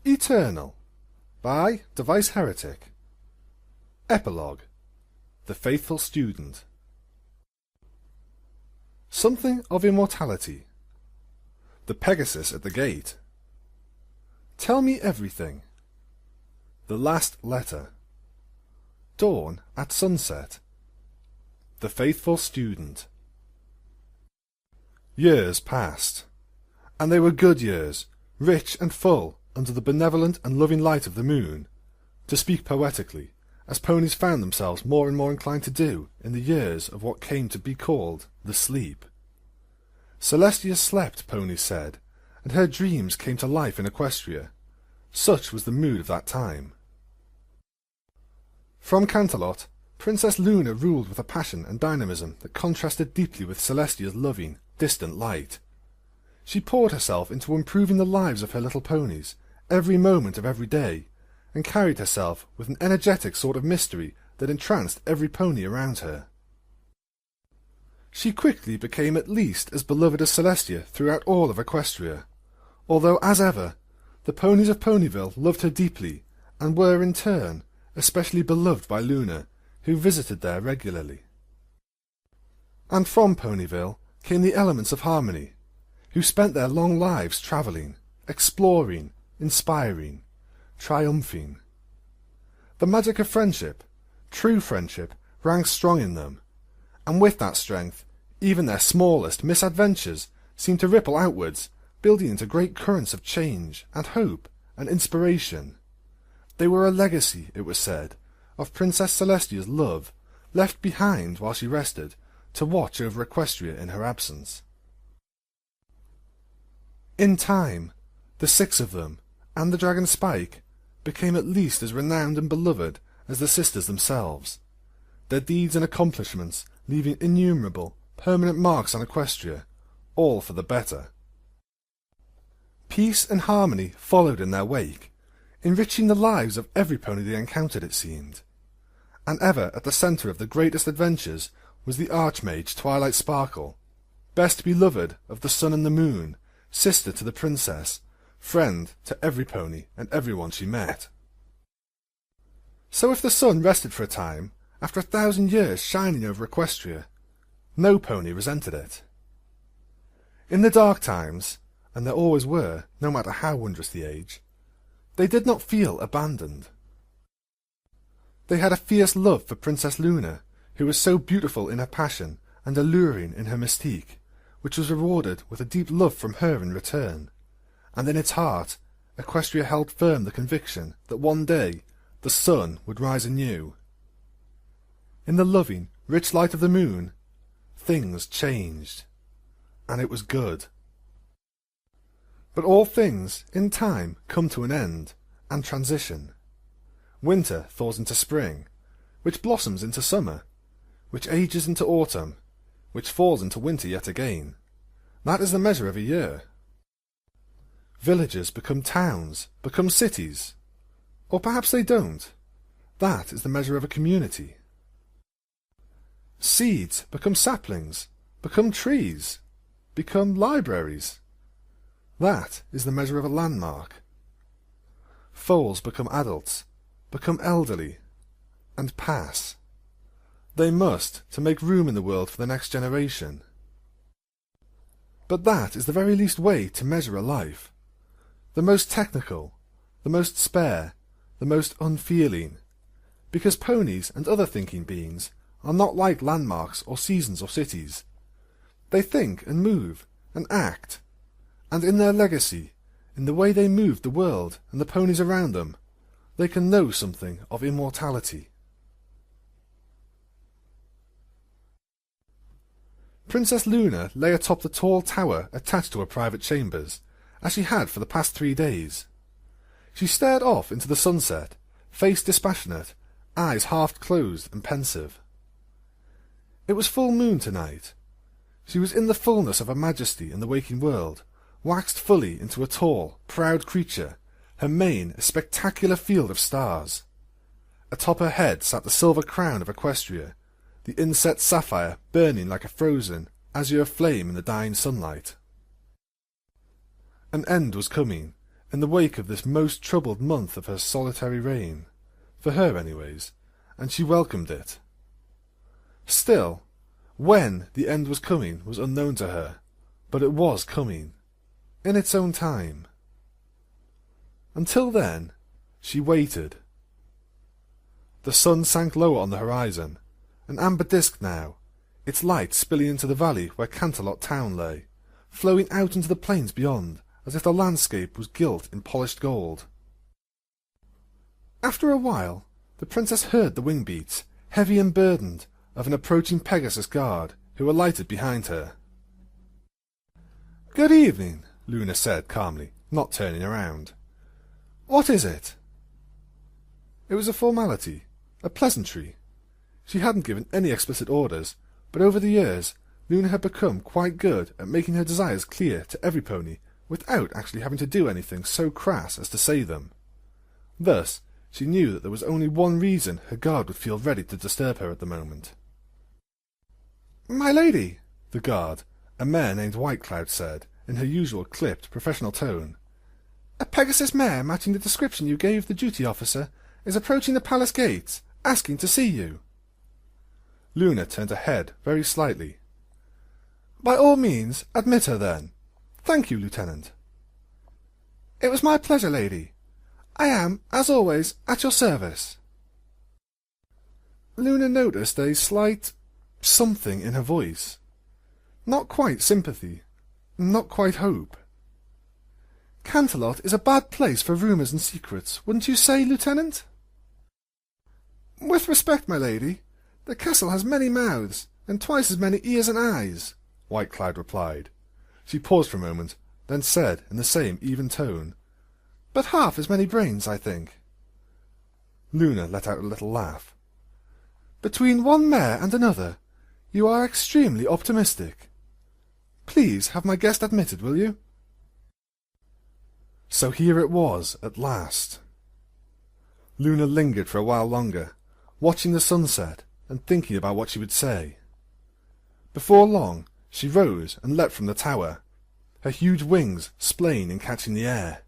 Eternal by Device Heretic. Epilogue. The Faithful Student. Something of immortality. The Pegasus at the gate. Tell me everything. The last letter. Dawn at sunset. The faithful student. Years passed, and they were good years, rich and full under the benevolent and loving light of the moon, to speak poetically, as ponies found themselves more and more inclined to do in the years of what came to be called the sleep. Celestia slept, ponies said, and her dreams came to life in Equestria. Such was the mood of that time. From Canterlot, Princess Luna ruled with a passion and dynamism that contrasted deeply with Celestia's loving, distant light. She poured herself into improving the lives of her little ponies, every moment of every day, and carried herself with an energetic sort of mystery that entranced every pony around her. She quickly became at least as beloved as Celestia throughout all of Equestria, although, as ever, the ponies of Ponyville loved her deeply, and were, in turn, especially beloved by Luna, who visited there regularly. And from Ponyville came the elements of harmony, who spent their long lives travelling, exploring, inspiring, triumphing. The magic of friendship, true friendship, rang strong in them, and with that strength, even their smallest misadventures seemed to ripple outwards, building into great currents of change, and hope, and inspiration. They were a legacy, it was said, of Princess Celestia's love, left behind while she rested, to watch over Equestria in her absence. In time, the 6 of them, and the Dragon Spike, became at least as renowned and beloved as the sisters themselves, their deeds and accomplishments leaving innumerable, permanent marks on Equestria, all for the better. Peace and harmony followed in their wake, enriching the lives of every pony they encountered, it seemed. And ever at the centre of the greatest adventures was the Archmage Twilight Sparkle, best beloved of the sun and the moon, sister to the princess, friend to every pony and everyone she met. So if the sun rested for a time, after 1,000 years shining over Equestria, no pony resented it. In the dark times, and there always were, no matter how wondrous the age, they did not feel abandoned. They had a fierce love for Princess Luna, who was so beautiful in her passion and alluring in her mystique, which was rewarded with a deep love from her in return, and in its heart Equestria held firm the conviction that one day the sun would rise anew. In the loving, rich light of the moon, things changed, and it was good. But all things, in time, come to an end, and transition. Winter thaws into spring, which blossoms into summer, which ages into autumn, which falls into winter yet again. That is the measure of a year. Villages become towns, become cities. Or perhaps they don't. That is the measure of a community. Seeds become saplings, become trees, become libraries. That is the measure of a landmark. Foals become adults, become elderly, and pass. They must, to make room in the world for the next generation. But that is the very least way to measure a life. The most technical, the most spare, the most unfeeling, because ponies and other thinking beings are not like landmarks or seasons or cities. They think and move and act, and in their legacy, in the way they move the world and the ponies around them, they can know something of immortality. Princess Luna lay atop the tall tower attached to her private chambers, as she had for the past 3 days. She stared off into the sunset, face dispassionate, eyes half closed and pensive. It was full moon tonight. She was in the fullness of her majesty in the waking world, waxed fully into a tall, proud creature, her mane a spectacular field of stars. Atop her head sat the silver crown of Equestria, the inset sapphire burning like a frozen, azure flame in the dying sunlight. An end was coming, in the wake of this most troubled month of her solitary reign, for her anyways, and she welcomed it. Still, when the end was coming was unknown to her, but it was coming, in its own time. Until then, she waited. The sun sank lower on the horizon, an amber disk now, its light spilling into the valley where Canterlot town lay, flowing out into the plains beyond, as if the landscape was gilt in polished gold. After a while, the princess heard the wing beats, heavy and burdened, of an approaching Pegasus guard, who alighted behind her. "Good evening," Luna said calmly, not turning around. "What is it?" It was a formality, a pleasantry. She hadn't given any explicit orders, but over the years Luna had become quite good at making her desires clear to every pony without actually having to do anything so crass as to say them. Thus, she knew that there was only one reason her guard would feel ready to disturb her at the moment. "My lady," the guard, a mare named Whitecloud, said, in her usual clipped, professional tone, "a Pegasus mare matching the description you gave the duty officer is approaching the palace gates, asking to see you." Luna turned her head very slightly. "By all means, admit her then. Thank you, Lieutenant." "It was my pleasure, lady. I am, as always, at your service." Luna noticed a slight something in her voice. Not quite sympathy, not quite hope. "Canterlot is a bad place for rumours and secrets, wouldn't you say, Lieutenant?" "With respect, my lady, the castle has many mouths, and twice as many ears and eyes," Whitecloud replied. She paused for a moment, then said in the same even tone, "But half as many brains, I think." Luna let out a little laugh. "Between one mare and another, you are extremely optimistic. Please have my guest admitted, will you?" So here it was, at last. Luna lingered for a while longer, watching the sunset and thinking about what she would say. Before long, she rose and leapt from the tower, her huge wings splaying and catching the air.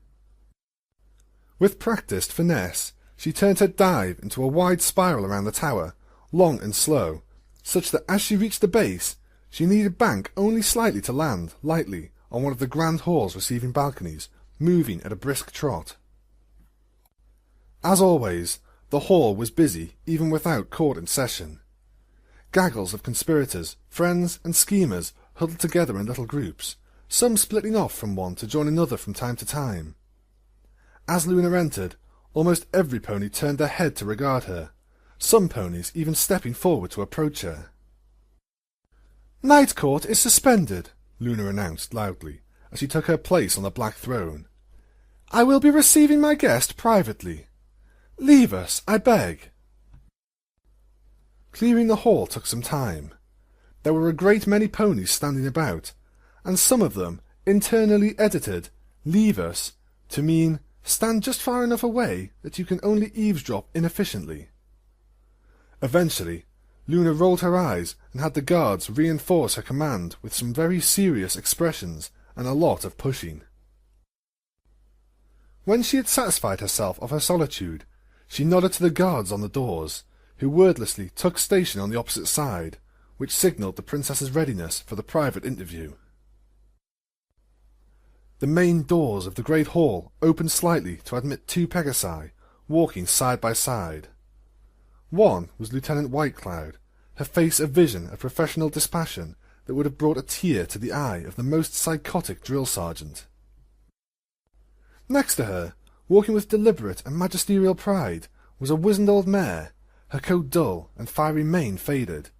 With practised finesse, she turned her dive into a wide spiral around the tower, long and slow, such that as she reached the base, she needed bank only slightly to land, lightly, on one of the grand hall's receiving balconies, moving at a brisk trot. As always, the hall was busy even without court in session. Gaggles of conspirators, friends, and schemers huddled together in little groups, some splitting off from one to join another from time to time. As Luna entered, almost every pony turned their head to regard her, some ponies even stepping forward to approach her. "Night Court is suspended," Luna announced loudly, as she took her place on the black throne. "I will be receiving my guest privately. Leave us, I beg." Clearing the hall took some time. There were a great many ponies standing about, and some of them internally edited "leave us" to mean stand just far enough away that you can only eavesdrop inefficiently. Eventually, Luna rolled her eyes and had the guards reinforce her command with some very serious expressions and a lot of pushing. When she had satisfied herself of her solitude, she nodded to the guards on the doors, who wordlessly took station on the opposite side, which signalled the princess's readiness for the private interview. The main doors of the great hall opened slightly to admit two Pegasi, walking side by side. One was Lieutenant Whitecloud, her face a vision of professional dispassion that would have brought a tear to the eye of the most psychotic drill sergeant. Next to her, walking with deliberate and magisterial pride, was a wizened old mare, her coat dull and fiery mane faded.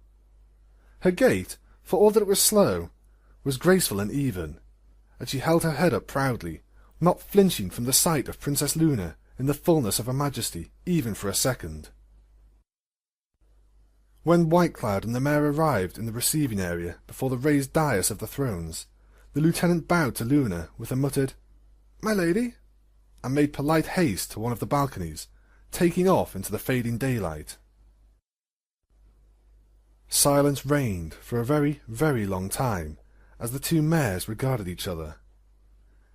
Her gait, for all that it was slow, was graceful and even, and she held her head up proudly, not flinching from the sight of Princess Luna in the fullness of her majesty even for a second. When Whitecloud and the mare arrived in the receiving area before the raised dais of the thrones, the lieutenant bowed to Luna with a muttered, "My lady," and made polite haste to one of the balconies, taking off into the fading daylight. Silence reigned for a very, very long time, as the two mares regarded each other.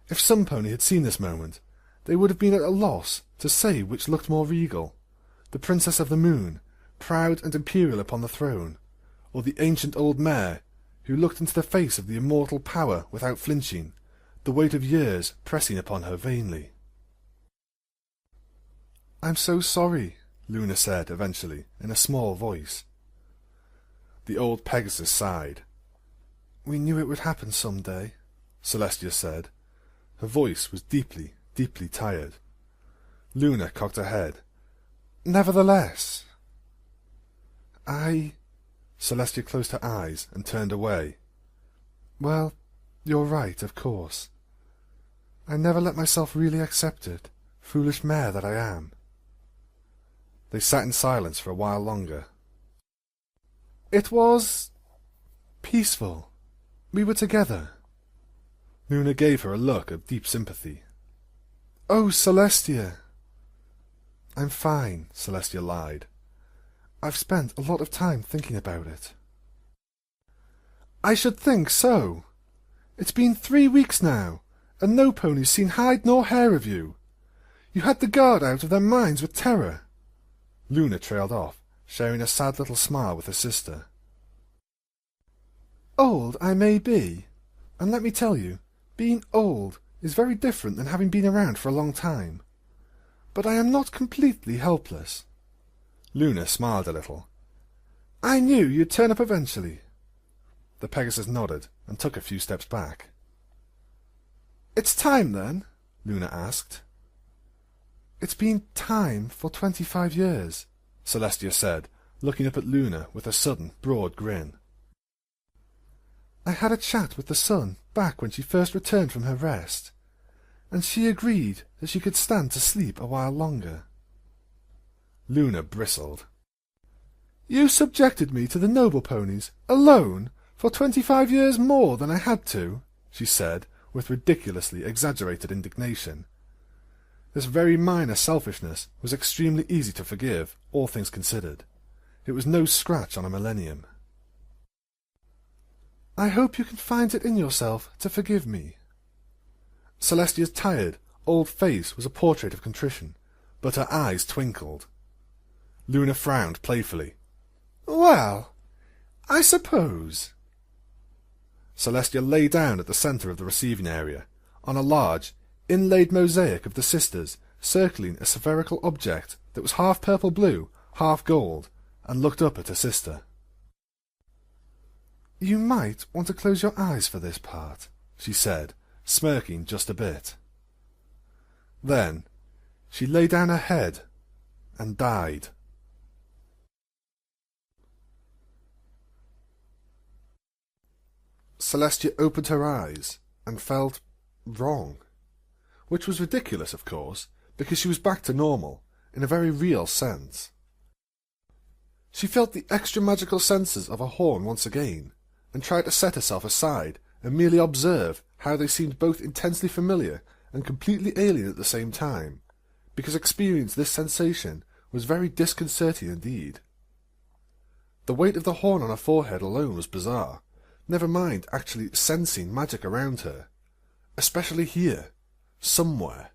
If some pony had seen this moment, they would have been at a loss to say which looked more regal, the Princess of the Moon, proud and imperial upon the throne, or the ancient old mare, who looked into the face of the immortal power without flinching, the weight of years pressing upon her vainly. "I'm so sorry," Luna said eventually, in a small voice. The old Pegasus sighed. "We knew it would happen some day," Celestia said. Her voice was deeply, deeply tired. Luna cocked her head. "Nevertheless—" Celestia closed her eyes and turned away. "Well, you're right, of course. I never let myself really accept it, foolish mare that I am." They sat in silence for a while longer. "It was peaceful. We were together." Luna gave her a look of deep sympathy. "Oh, Celestia!" "I'm fine," Celestia lied. "I've spent a lot of time thinking about it." "I should think so. It's been 3 weeks now, and no pony's seen hide nor hair of you. You had the guard out of their minds with terror." Luna trailed off, sharing a sad little smile with her sister. "Old I may be, and let me tell you, being old is very different than having been around for a long time. But I am not completely helpless." Luna smiled a little. "I knew you'd turn up eventually." The Pegasus nodded and took a few steps back. "It's time, then?" Luna asked. "It's been time for 25 years, Celestia said, looking up at Luna with a sudden, broad grin. "I had a chat with the sun back when she first returned from her rest, and she agreed that she could stand to sleep a while longer." Luna bristled. "You subjected me to the noble ponies, alone, for 25 years more than I had to," she said, with ridiculously exaggerated indignation. This very minor selfishness was extremely easy to forgive, all things considered. It was no scratch on a millennium. "I hope you can find it in yourself to forgive me." Celestia's tired, old face was a portrait of contrition, but her eyes twinkled. Luna frowned playfully. "Well, I suppose." Celestia lay down at the centre of the receiving area, on a large, inlaid mosaic of the sisters circling a spherical object that was half purple-blue, half gold, and looked up at her sister. "You might want to close your eyes for this part," she said, smirking just a bit. Then she lay down her head and died. Celestia opened her eyes and felt wrong, which was ridiculous, of course, because she was back to normal, in a very real sense. She felt the extra-magical senses of a horn once again, and tried to set herself aside and merely observe how they seemed both intensely familiar and completely alien at the same time, because experience this sensation was very disconcerting indeed. The weight of the horn on her forehead alone was bizarre, never mind actually sensing magic around her, especially here, somewhere.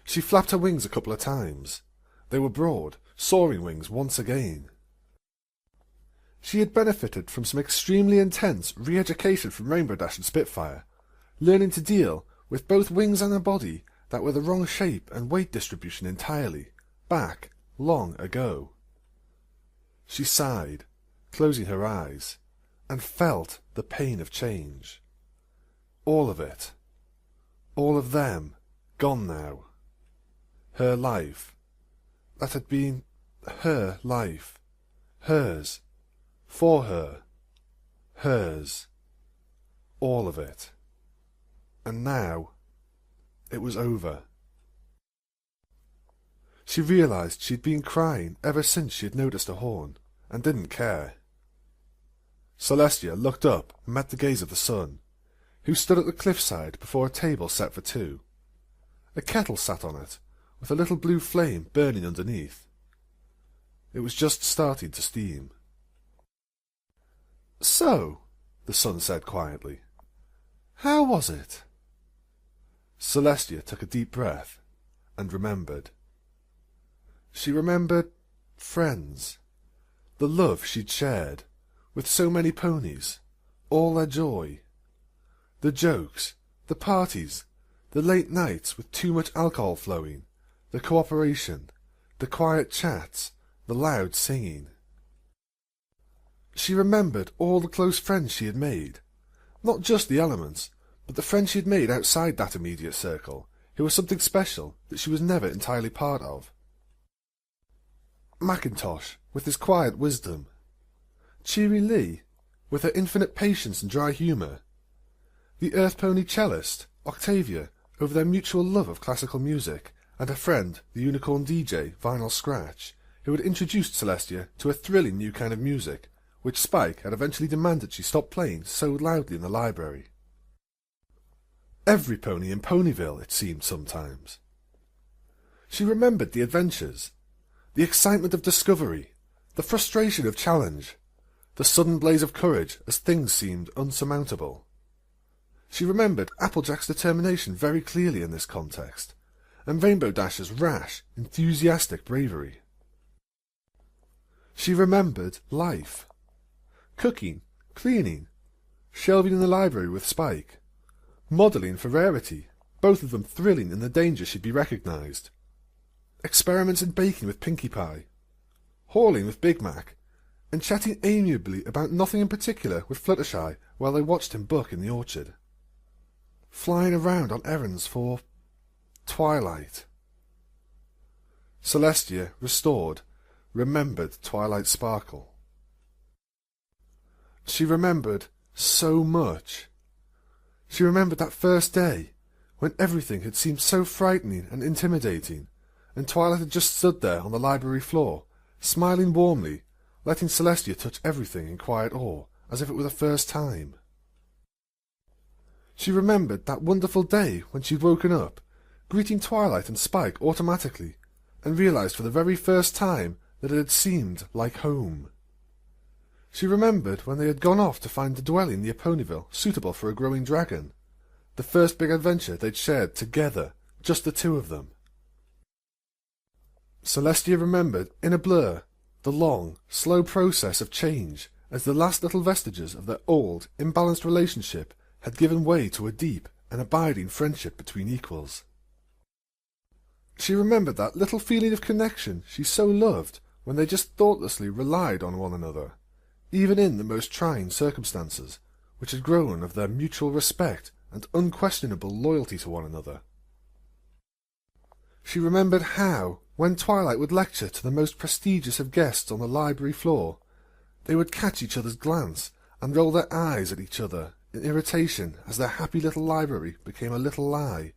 She flapped her wings a couple of times. They were broad, soaring wings once again. She had benefited from some extremely intense re-education from Rainbow Dash and Spitfire, learning to deal with both wings and a body that were the wrong shape and weight distribution entirely, back, long ago. She sighed, closing her eyes, and felt the pain of change. All of it. All of them, gone now. Her life. That had been her life. Hers. For her. Hers. All of it. And now it was over. She realized she'd been crying ever since she had noticed a horn, and didn't care. Celestia looked up and met the gaze of the sun, who stood at the cliffside before a table set for two. A kettle sat on it, with a little blue flame burning underneath. It was just starting to steam. "So," the sun said quietly, "how was it?" Celestia took a deep breath and remembered. She remembered friends, the love she'd shared with so many ponies, all their joy, the jokes, the parties, the late nights with too much alcohol flowing, the cooperation, the quiet chats, the loud singing. She remembered all the close friends she had made, not just the elements, but the friends she had made outside that immediate circle, who were something special that she was never entirely part of. Macintosh, with his quiet wisdom, Cheery Lee, with her infinite patience and dry humour, the Earth Pony cellist, Octavia, over their mutual love of classical music, and her friend, the Unicorn DJ, Vinyl Scratch, who had introduced Celestia to a thrilling new kind of music, which Spike had eventually demanded she stop playing so loudly in the library. Every pony in Ponyville, it seemed sometimes. She remembered the adventures, the excitement of discovery, the frustration of challenge, the sudden blaze of courage as things seemed unsurmountable. She remembered Applejack's determination very clearly in this context, and Rainbow Dash's rash, enthusiastic bravery. She remembered life. Cooking, cleaning, shelving in the library with Spike, modelling for Rarity, both of them thrilling in the danger she'd be recognised, experiments in baking with Pinkie Pie, hauling with Big Mac, and chatting amiably about nothing in particular with Fluttershy while they watched him buck in the orchard, flying around on errands for Twilight. Celestia, restored, remembered Twilight's sparkle. She remembered so much. She remembered that first day, when everything had seemed so frightening and intimidating, and Twilight had just stood there on the library floor, smiling warmly, letting Celestia touch everything in quiet awe, as if it were the first time. She remembered that wonderful day when she'd woken up, greeting Twilight and Spike automatically, and realised for the very first time that it had seemed like home. She remembered when they had gone off to find a dwelling near Ponyville suitable for a growing dragon, the first big adventure they'd shared together, just the two of them. Celestia remembered, in a blur, the long, slow process of change as the last little vestiges of their old, imbalanced relationship had given way to a deep and abiding friendship between equals. She remembered that little feeling of connection she so loved when they just thoughtlessly relied on one another, even in the most trying circumstances, which had grown of their mutual respect and unquestionable loyalty to one another. She remembered how, when Twilight would lecture to the most prestigious of guests on the library floor, they would catch each other's glance and roll their eyes at each other in irritation as their happy little library became a little lie,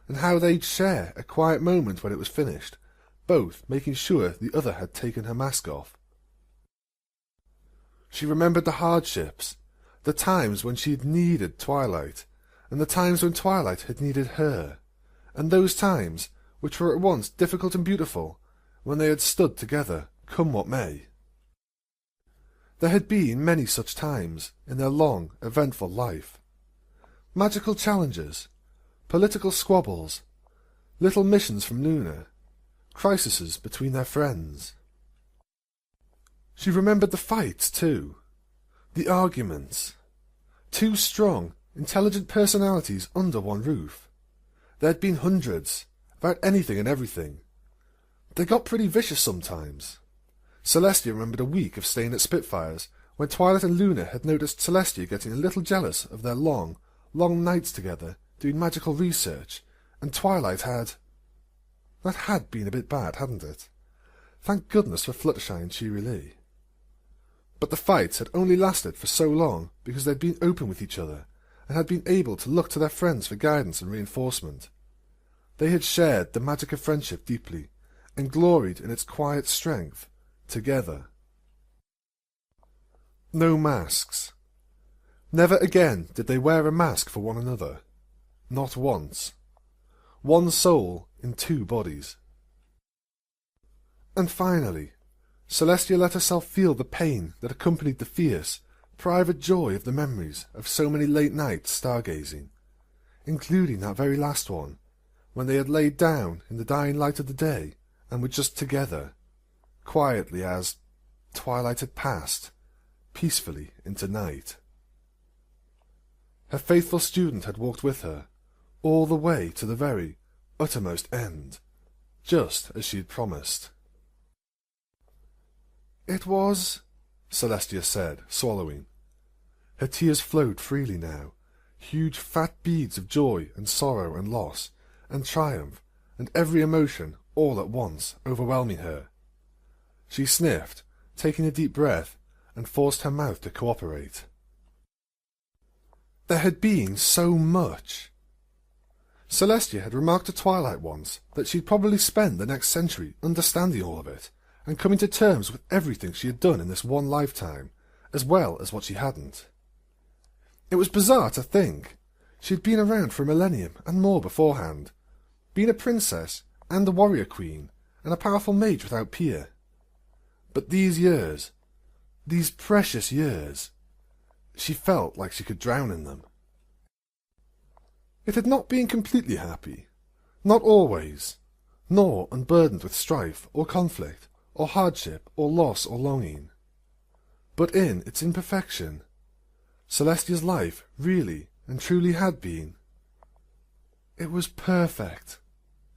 and how they'd share a quiet moment when it was finished, both making sure the other had taken her mask off. She remembered the hardships, the times when she had needed Twilight, and the times when Twilight had needed her, and those times, which were at once difficult and beautiful, when they had stood together, come what may. There had been many such times in their long, eventful life. Magical challenges, political squabbles, little missions from Luna, crises between their friends. She remembered the fights, too, the arguments. Two strong, intelligent personalities under one roof. There had been hundreds, about anything and everything. They got pretty vicious sometimes. Celestia remembered a week of staying at Spitfire's, when Twilight and Luna had noticed Celestia getting a little jealous of their long, long nights together doing magical research, and Twilight had... That had been a bit bad, hadn't it? Thank goodness for Fluttershy and Cheery Lee. But the fights had only lasted for so long because they'd been open with each other, and had been able to look to their friends for guidance and reinforcement. They had shared the magic of friendship deeply, and gloried in its quiet strength, together. No masks. Never again did they wear a mask for one another. Not once. One soul in two bodies. And finally, Celestia let herself feel the pain that accompanied the fierce, private joy of the memories of so many late nights stargazing. including that very last one, when they had laid down in the dying light of the day and were just together, quietly as twilight had passed, peacefully into night. Her faithful student had walked with her, all the way to the very uttermost end, just as she had promised. "It was," Celestia said, swallowing. Her tears flowed freely now, huge fat beads of joy and sorrow and loss and triumph and every emotion all at once overwhelming her. She sniffed, taking a deep breath, and forced her mouth to cooperate. There had been so much. Celestia had remarked to Twilight once that she'd probably spend the next century understanding all of it, and coming to terms with everything she had done in this one lifetime, as well as what she hadn't. It was bizarre to think. She had been around for a millennium and more beforehand, been a princess and a warrior queen, and a powerful mage without peer. But these years, these precious years, she felt like she could drown in them. It had not been completely happy, not always, nor unburdened with strife or conflict or hardship or loss or longing. But in its imperfection, Celestia's life really and truly had been. "It was perfect,"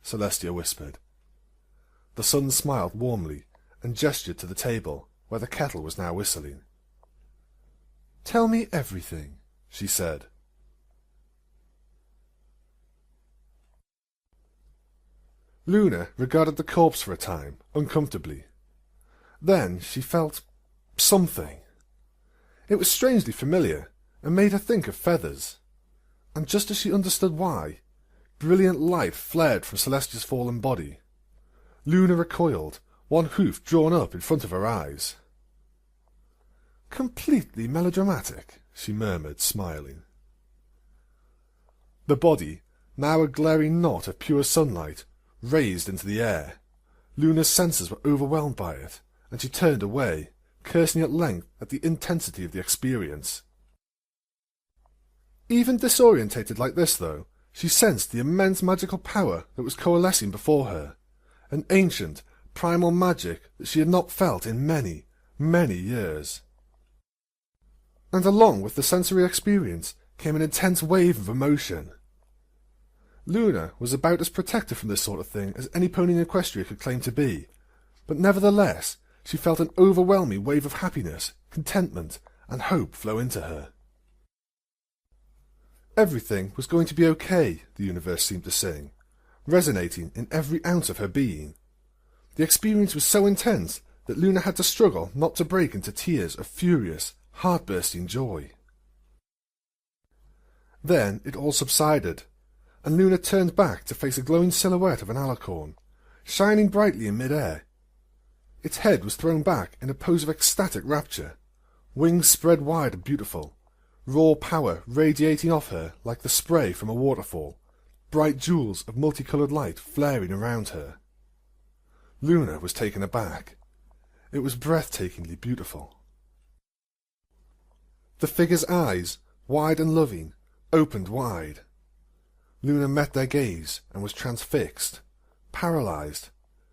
Celestia whispered. The sun smiled warmly and gestured to the table, where the kettle was now whistling. "Tell me everything," she said. Luna regarded the corpse for a time, uncomfortably. Then she felt something. It was strangely familiar, and made her think of feathers. And just as she understood why, brilliant light flared from Celestia's fallen body. Luna recoiled, one hoof drawn up in front of her eyes. "Completely melodramatic," she murmured, smiling. The body, now a glaring knot of pure sunlight, raised into the air. Luna's senses were overwhelmed by it, and she turned away, cursing at length at the intensity of the experience. Even disorientated like this, though, she sensed the immense magical power that was coalescing before her, an ancient, primal magic that she had not felt in many, many years. And along with the sensory experience came an intense wave of emotion. Luna was about as protected from this sort of thing as any pony in Equestria could claim to be, but nevertheless she felt an overwhelming wave of happiness, contentment, and hope flow into her. Everything was going to be okay, the universe seemed to sing, resonating in every ounce of her being. The experience was so intense that Luna had to struggle not to break into tears of furious, heart-bursting joy. Then it all subsided, and Luna turned back to face a glowing silhouette of an alicorn, shining brightly in mid-air. Its head was thrown back in a pose of ecstatic rapture, wings spread wide and beautiful, raw power radiating off her like the spray from a waterfall, bright jewels of multicoloured light flaring around her. Luna was taken aback. It was breathtakingly beautiful. The figure's eyes, wide and loving, opened wide. Luna met their gaze and was transfixed, paralysed,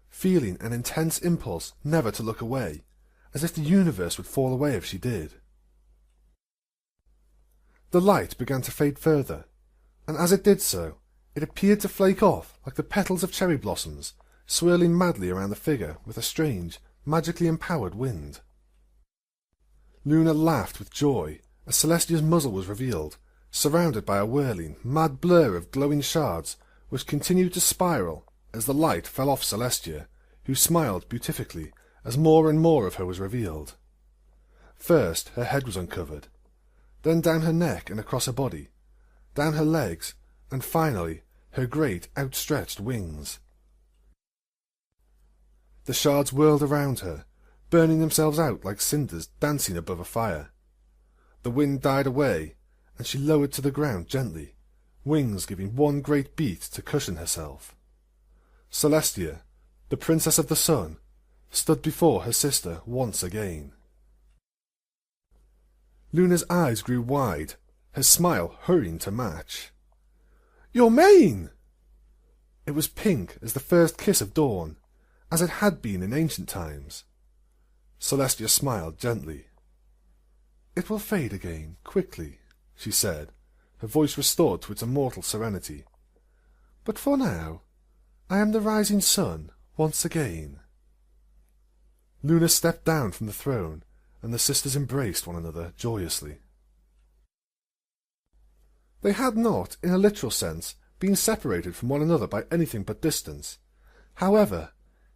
feeling an intense impulse never to look away, as if the universe would fall away if she did. The light began to fade further, and as it did so, it appeared to flake off like the petals of cherry blossoms, swirling madly around the figure with a strange, magically empowered wind. Luna laughed with joy as Celestia's muzzle was revealed, surrounded by a whirling, mad blur of glowing shards which continued to spiral as the light fell off Celestia, who smiled beatifically as more and more of her was revealed. First her head was uncovered, then down her neck and across her body, down her legs, and finally her great outstretched wings. The shards whirled around her, burning themselves out like cinders dancing above a fire. The wind died away, and she lowered to the ground gently, wings giving one great beat to cushion herself. Celestia, the Princess of the Sun, stood before her sister once again. Luna's eyes grew wide, her smile hurrying to match. Your mane! It was pink as the first kiss of dawn, as it had been in ancient times. Celestia smiled gently. It will fade again, quickly, she said, her voice restored to its immortal serenity. But for now, I am the rising sun once again. Luna stepped down from the throne, and the sisters embraced one another joyously. They had not, in a literal sense, been separated from one another by anything but distance. However,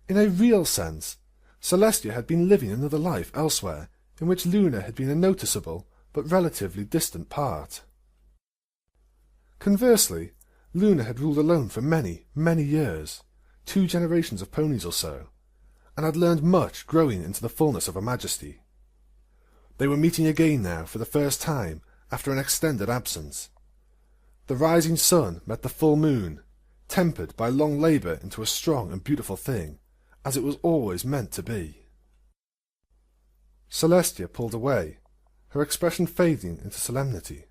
in a real sense, Celestia had been living another life elsewhere, in which Luna had been a noticeable but relatively distant part. Conversely, Luna had ruled alone for many, many years, 2 generations of ponies or so, and had learned much growing into the fullness of her majesty. They were meeting again now for the first time after an extended absence. The rising sun met the full moon, tempered by long labour into a strong and beautiful thing, as it was always meant to be. Celestia pulled away, her expression fading into solemnity.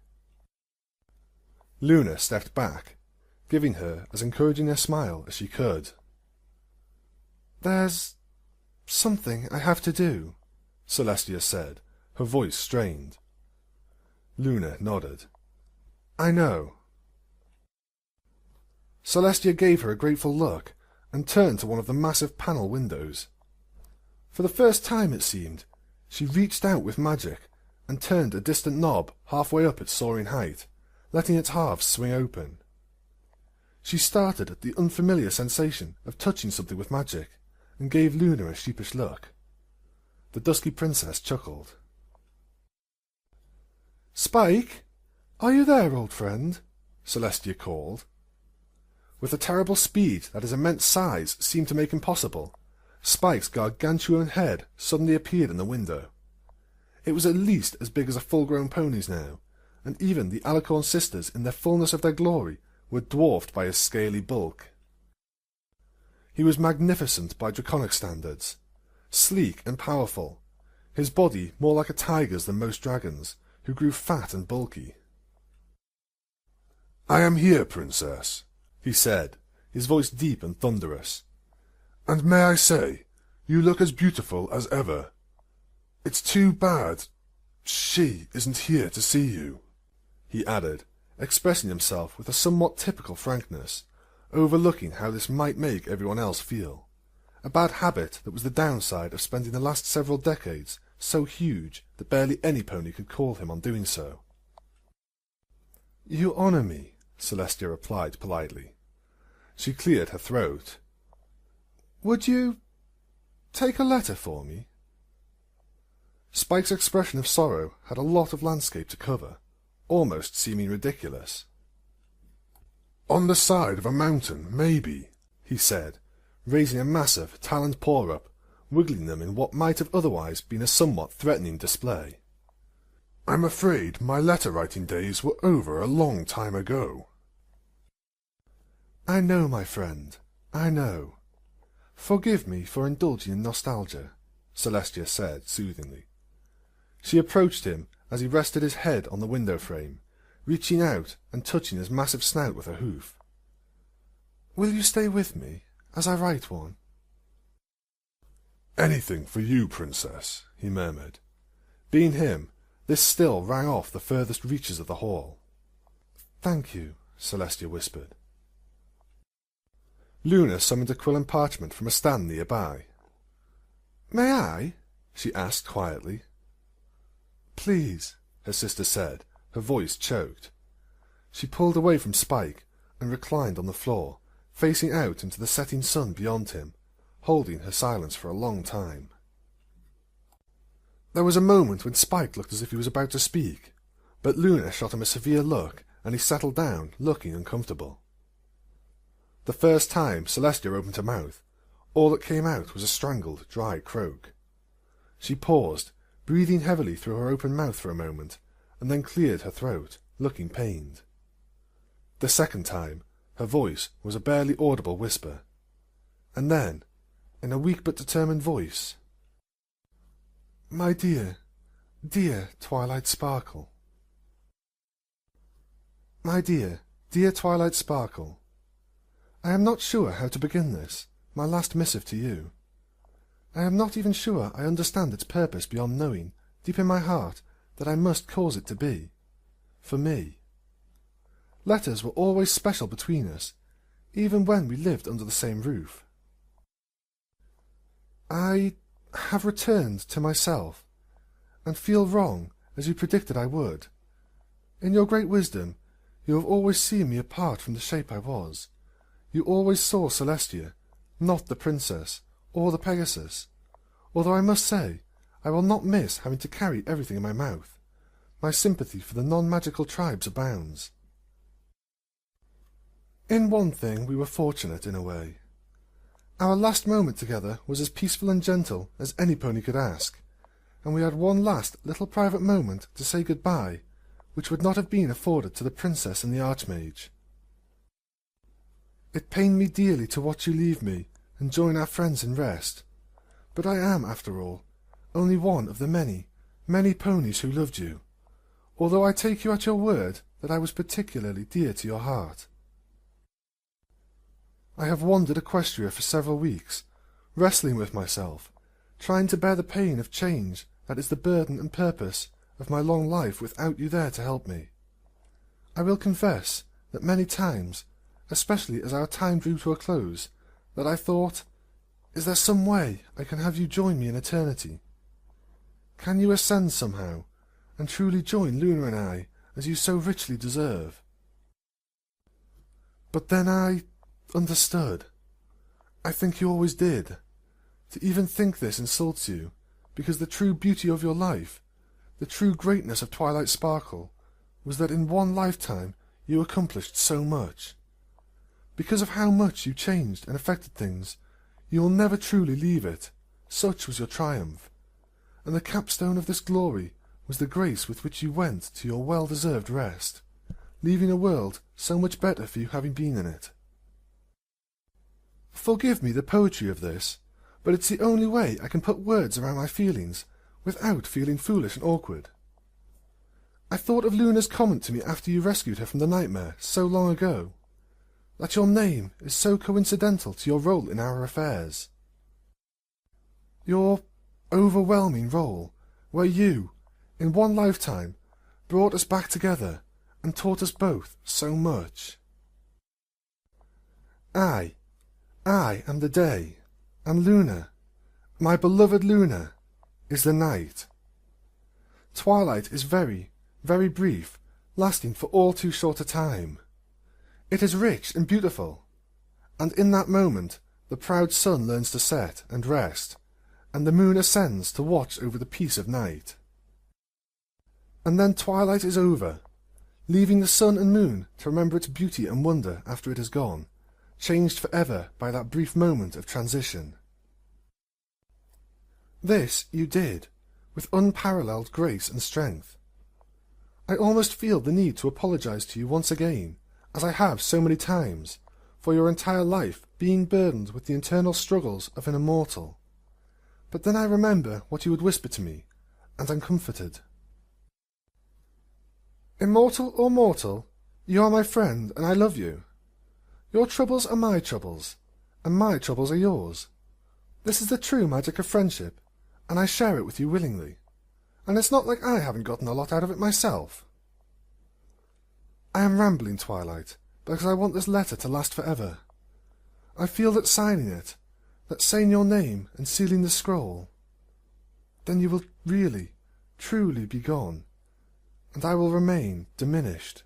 Luna stepped back, giving her as encouraging a smile as she could. "There's something I have to do," Celestia said, her voice strained. Luna nodded. "I know." Celestia gave her a grateful look and turned to one of the massive panel windows. For the first time, it seemed, she reached out with magic and turned a distant knob halfway up its soaring height, letting its halves swing open. She started at the unfamiliar sensation of touching something with magic, and gave Luna a sheepish look. The dusky princess chuckled. "Spike, are you there, old friend?" Celestia called. With the terrible speed that his immense size seemed to make impossible, Spike's gargantuan head suddenly appeared in the window. It was at least as big as a full-grown pony's now, and even the Alicorn sisters in the fullness of their glory were dwarfed by his scaly bulk. He was magnificent by draconic standards, sleek and powerful, his body more like a tiger's than most dragons, who grew fat and bulky. "I am here, princess," he said, his voice deep and thunderous. "And may I say, you look as beautiful as ever. It's too bad she isn't here to see you," he added, expressing himself with a somewhat typical frankness, overlooking how this might make everyone else feel, a bad habit that was the downside of spending the last several decades so huge that barely any pony could call him on doing so. "You honour me," Celestia replied politely. She cleared her throat. "Would you take a letter for me?" Spike's expression of sorrow had a lot of landscape to cover, almost seeming ridiculous. "On the side of a mountain, maybe," he said, raising a massive, taloned paw up, wiggling them in what might have otherwise been a somewhat threatening display. "I'm afraid my letter-writing days were over a long time ago." "I know, my friend, I know. Forgive me for indulging in nostalgia," Celestia said soothingly. She approached him as he rested his head on the window frame, reaching out and touching his massive snout with her hoof. "Will you stay with me, as I write one?" "Anything for you, princess," he murmured. Being him, this still rang off the furthest reaches of the hall. "Thank you," Celestia whispered. Luna summoned a quill and parchment from a stand nearby. "May I?" she asked quietly. "Please," her sister said, her voice choked. She pulled away from Spike and reclined on the floor, facing out into the setting sun beyond him, holding her silence for a long time. There was a moment when Spike looked as if he was about to speak, but Luna shot him a severe look, and he settled down, looking uncomfortable. The first time Celestia opened her mouth, all that came out was a strangled, dry croak. She paused, breathing heavily through her open mouth for a moment, and then cleared her throat, looking pained. The second time, her voice was a barely audible whisper, and then, in a weak but determined voice, "My dear, dear Twilight Sparkle." "My dear, Dear Twilight Sparkle, I am not sure how to begin this, my last missive to you. I am not even sure I understand its purpose beyond knowing, deep in my heart, that I must cause it to be. For me. Letters were always special between us, even when we lived under the same roof. I have returned to myself, and feel wrong, as you predicted I would. In your great wisdom, you have always seen me apart from the shape I was. You always saw Celestia, not the princess, or the Pegasus, although I must say, I will not miss having to carry everything in my mouth. My sympathy for the non-magical tribes abounds. In one thing we were fortunate in a way. Our last moment together was as peaceful and gentle as any pony could ask, and we had one last little private moment to say good-bye, which would not have been afforded to the princess and the archmage. It pained me dearly to watch you leave me and join our friends in rest, but I am, after all, only one of the many, many ponies who loved you, although I take you at your word that I was particularly dear to your heart. I have wandered Equestria for several weeks, wrestling with myself, trying to bear the pain of change that is the burden and purpose of my long life without you there to help me. I will confess that many times, especially as our time drew to a close, that I thought, is there some way I can have you join me in eternity? Can you ascend somehow, and truly join Luna and I, as you so richly deserve? But then I understood. I think you always did. To even think this insults you, because the true beauty of your life, the true greatness of Twilight Sparkle, was that in one lifetime you accomplished so much. Because of how much you changed and affected things, you will never truly leave it. Such was your triumph. And the capstone of this glory was the grace with which you went to your well-deserved rest, leaving a world so much better for you having been in it. Forgive me the poetry of this, but it's the only way I can put words around my feelings without feeling foolish and awkward. I thought of Luna's comment to me after you rescued her from the nightmare so long ago, that your name is so coincidental to your role in our affairs. Your overwhelming role, where you, in one lifetime, brought us back together and taught us both so much. I am the day, and Luna, my beloved Luna, is the night. Twilight is very, very brief, lasting for all too short a time. It is rich and beautiful, and in that moment the proud sun learns to set and rest, and the moon ascends to watch over the peace of night. And then twilight is over, leaving the sun and moon to remember its beauty and wonder after it is gone, changed forever by that brief moment of transition. This you did, with unparalleled grace and strength. I almost feel the need to apologize to you once again, as I have so many times, for your entire life being burdened with the internal struggles of an immortal. But then I remember what you would whisper to me, and am comforted. Immortal or mortal, you are my friend, and I love you. Your troubles are my troubles, and my troubles are yours. This is the true magic of friendship, and I share it with you willingly. And it's not like I haven't gotten a lot out of it myself. I am rambling, Twilight, because I want this letter to last forever. I feel that signing it, that saying your name and sealing the scroll, then you will really, truly be gone, and I will remain diminished.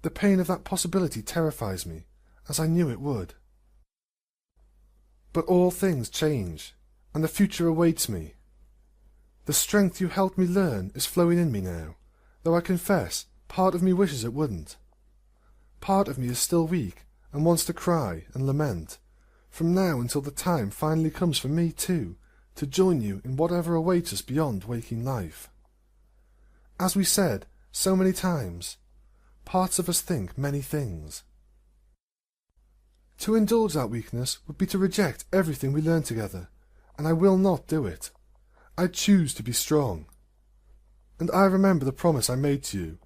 The pain of that possibility terrifies me, as I knew it would. But all things change, and the future awaits me. The strength you helped me learn is flowing in me now, though I confess part of me wishes it wouldn't. Part of me is still weak, and wants to cry and lament, from now until the time finally comes for me, too, to join you in whatever awaits us beyond waking life. As we said so many times, parts of us think many things. To indulge that weakness would be to reject everything we learned together, and I will not do it. I choose to be strong. And I remember the promise I made to you,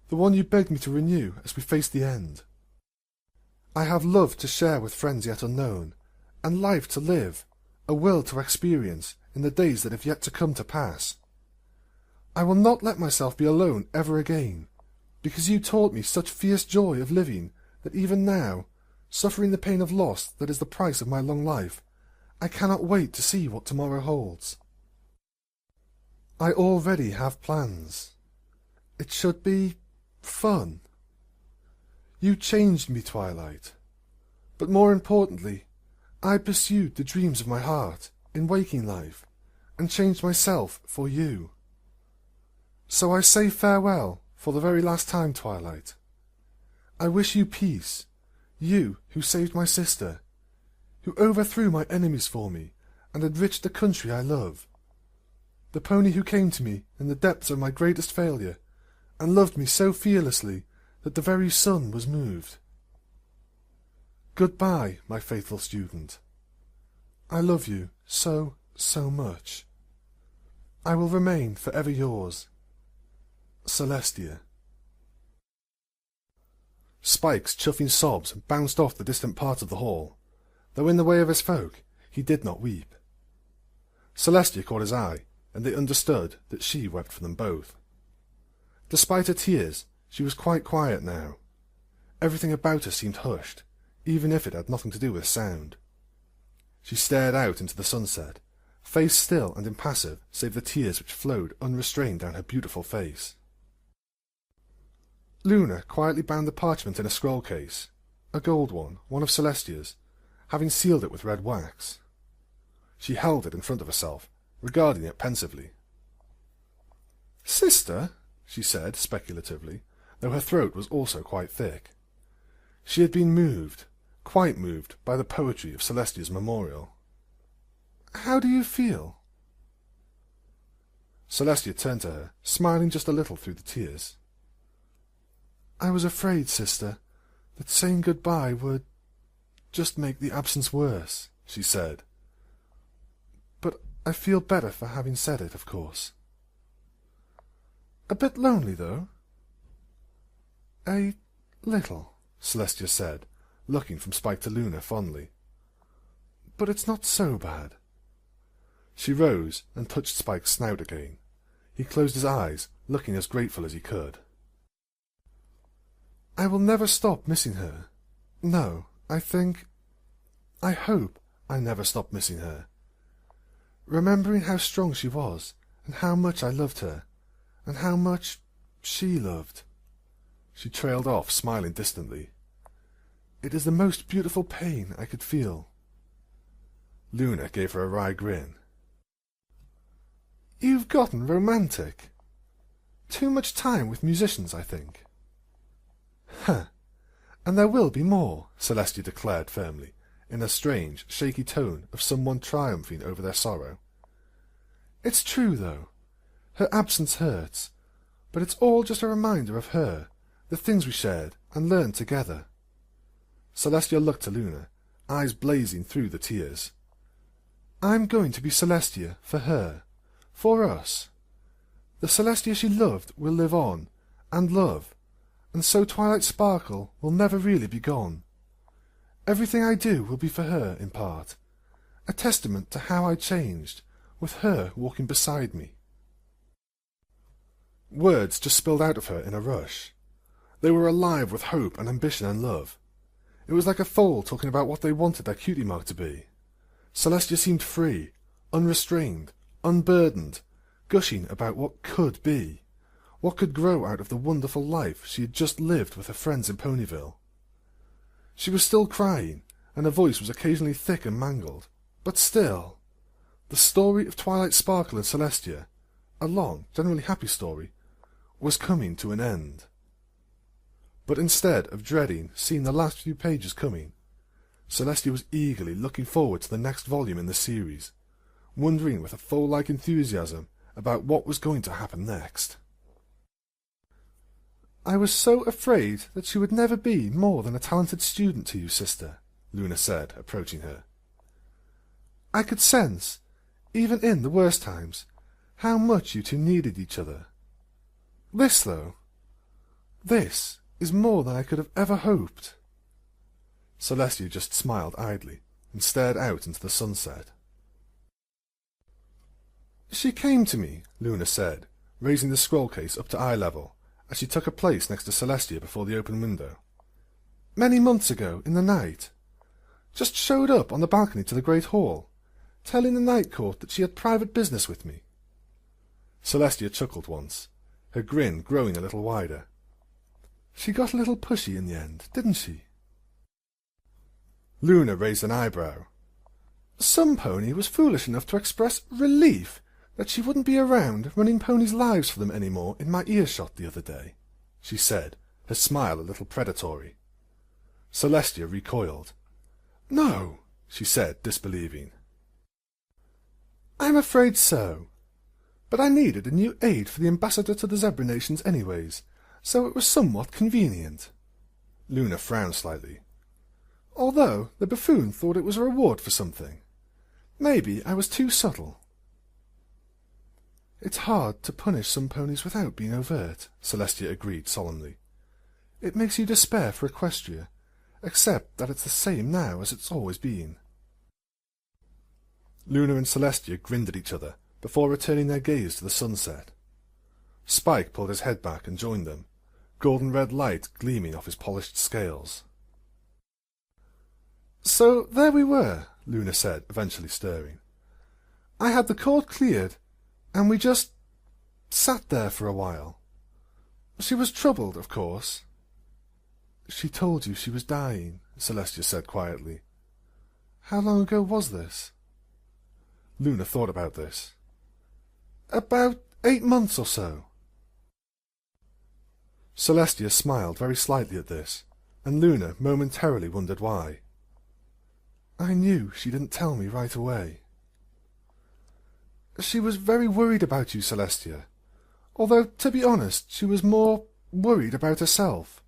the one you begged me to renew as we face the end. I have love to share with friends yet unknown, and life to live, a will to experience in the days that have yet to come to pass. I will not let myself be alone ever again, because you taught me such fierce joy of living that even now, suffering the pain of loss that is the price of my long life, I cannot wait to see what tomorrow holds. I already have plans. It should be fun. You changed me, Twilight. But more importantly, I pursued the dreams of my heart in waking life, and changed myself for you. So I say farewell for the very last time, Twilight. I wish you peace, you who saved my sister, who overthrew my enemies for me and enriched the country I love, the pony who came to me in the depths of my greatest failure and loved me so fearlessly that the very sun was moved. Goodbye, my faithful student. I love you so, so much. I will remain forever yours. Celestia. Spike's chuffing sobs bounced off the distant part of the hall, though in the way of his folk he did not weep. Celestia caught his eye, and they understood that she wept for them both. Despite her tears, she was quite quiet now. Everything about her seemed hushed, even if it had nothing to do with sound. She stared out into the sunset, face still and impassive save the tears which flowed unrestrained down her beautiful face. Luna quietly bound the parchment in a scroll case, a gold one of Celestia's, having sealed it with red wax. She held it in front of herself, regarding it pensively. "Sister," she said speculatively, though her throat was also quite thick. She had been moved, quite moved, by the poetry of Celestia's memorial. "How do you feel?" Celestia turned to her, smiling just a little through the tears. "I was afraid, sister, that saying goodbye would just make the absence worse," she said. "But I feel better for having said it, of course." "A bit lonely, though?" "A little," Celestia said, looking from Spike to Luna fondly. "But it's not so bad." She rose and touched Spike's snout again. He closed his eyes, looking as grateful as he could. "I will never stop missing her. No, I hope I never stop missing her. Remembering how strong she was, and how much I loved her, and how much she loved." She trailed off, smiling distantly. "It is the most beautiful pain I could feel." Luna gave her a wry grin. "You've gotten romantic. Too much time with musicians, I think." "Huh. And there will be more," Celestia declared firmly, in a strange, shaky tone of someone triumphing over their sorrow. "It's true, though. Her absence hurts, but it's all just a reminder of her, the things we shared and learned together." Celestia looked to Luna, eyes blazing through the tears. "I'm going to be Celestia for her, for us. The Celestia she loved will live on, and love, and so Twilight Sparkle will never really be gone. Everything I do will be for her, in part, a testament to how I changed, with her walking beside me." Words just spilled out of her in a rush. They were alive with hope and ambition and love. It was like a foal talking about what they wanted their cutie mark to be. Celestia seemed free, unrestrained, unburdened, gushing about what could be, what could grow out of the wonderful life she had just lived with her friends in Ponyville. She was still crying, and her voice was occasionally thick and mangled, but still, the story of Twilight Sparkle and Celestia, a long, generally happy story, was coming to an end. But instead of dreading seeing the last few pages coming, Celestia was eagerly looking forward to the next volume in the series, wondering with a foal-like enthusiasm about what was going to happen next. "I was so afraid that she would never be more than a talented student to you, sister," Luna said, approaching her. "I could sense, even in the worst times, how much you two needed each other. This, though, This is more than I could have ever hoped." Celestia just smiled idly and stared out into the sunset. "She came to me," Luna said, raising the scroll case up to eye level as she took a place next to Celestia before the open window. "Many months ago, in the night. Just showed up on the balcony to the Great Hall, telling the Night Court that she had private business with me." Celestia chuckled once, her grin growing a little wider. "She got a little pushy in the end, didn't she?" Luna raised an eyebrow. "Some pony was foolish enough to express relief that she wouldn't be around running ponies' lives for them any more in my earshot the other day," she said, her smile a little predatory. Celestia recoiled. "No," she said, disbelieving. "I'm afraid so. But I needed a new aide for the ambassador to the Zebra Nations anyways, so it was somewhat convenient." Luna frowned slightly. "Although the buffoon thought it was a reward for something. Maybe I was too subtle." "It's hard to punish some ponies without being overt," Celestia agreed solemnly. "It makes you despair for Equestria, except that it's the same now as it's always been." Luna and Celestia grinned at each other before returning their gaze to the sunset. Spike pulled his head back and joined them, golden-red light gleaming off his polished scales. "So there we were," Luna said, eventually stirring. "I had the court cleared, and we just sat there for a while. She was troubled, of course." "She told you she was dying," Celestia said quietly. "How long ago was this?" Luna thought about this. "About 8 months or so." Celestia smiled very slightly at this, and Luna momentarily wondered why. "I knew she didn't tell me right away." "She was very worried about you, Celestia. Although, to be honest, she was more worried about herself.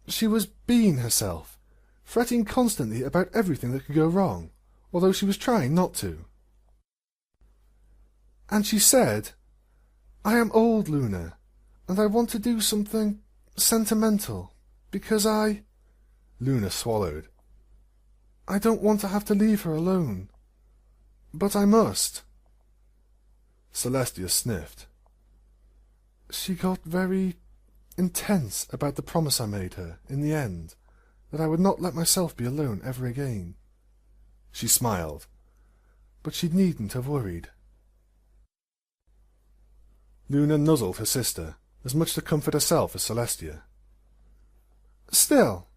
She was being herself, fretting constantly about everything that could go wrong, although she was trying not to. And she said, 'I am old, Luna, and I want to do something sentimental, because I—'" Luna swallowed. "I don't want to have to leave her alone. But I must." Celestia sniffed. "She got very intense about the promise I made her, in the end, that I would not let myself be alone ever again." She smiled, but she needn't have worried. Luna nuzzled her sister, as much to comfort herself as Celestia. "Still,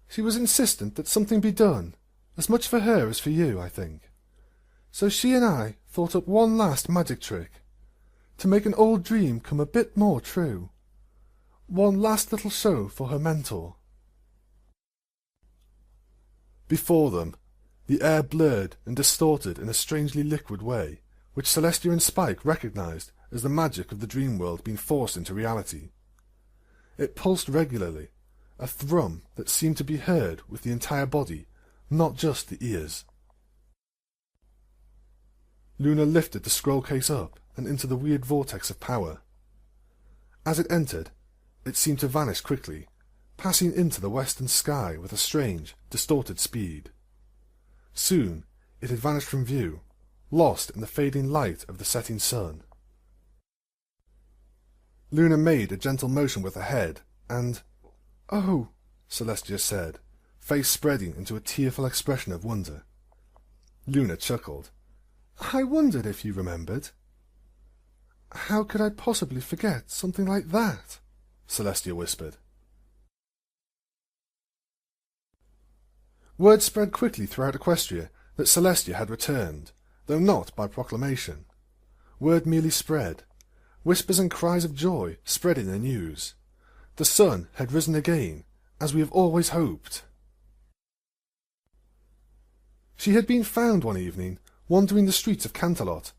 she was insistent that something be done, as much for her as for you, I think. So she and I thought up one last magic trick, to make an old dream come a bit more true. One last little show for her mentor." Before them, the air blurred and distorted in a strangely liquid way, which Celestia and Spike recognized as the magic of the dream world being forced into reality. It pulsed regularly, a thrum that seemed to be heard with the entire body, not just the ears. Luna lifted the scroll case up and into the weird vortex of power. As it entered, it seemed to vanish quickly, passing into the western sky with a strange, distorted speed. Soon it had vanished from view, lost in the fading light of the setting sun. Luna made a gentle motion with her head, and, "Oh," Celestia said, face spreading into a tearful expression of wonder. Luna chuckled. "I wondered if you remembered." "How could I possibly forget something like that?" Celestia whispered. Word spread quickly throughout Equestria that Celestia had returned, though not by proclamation. Word merely spread, whispers and cries of joy spreading the news. The sun had risen again, as we have always hoped. She had been found one evening, wandering the streets of Canterlot,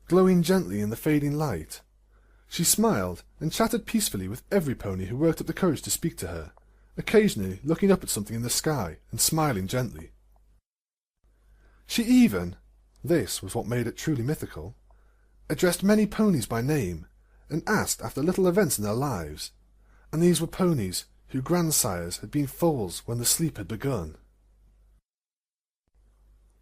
glowing gently in the fading light. She smiled and chatted peacefully with every pony who worked up the courage to speak to her, occasionally looking up at something in the sky and smiling gently. She even, this was what made it truly mythical, addressed many ponies by name, and asked after little events in their lives, and these were ponies whose grandsires had been foals when the sleep had begun.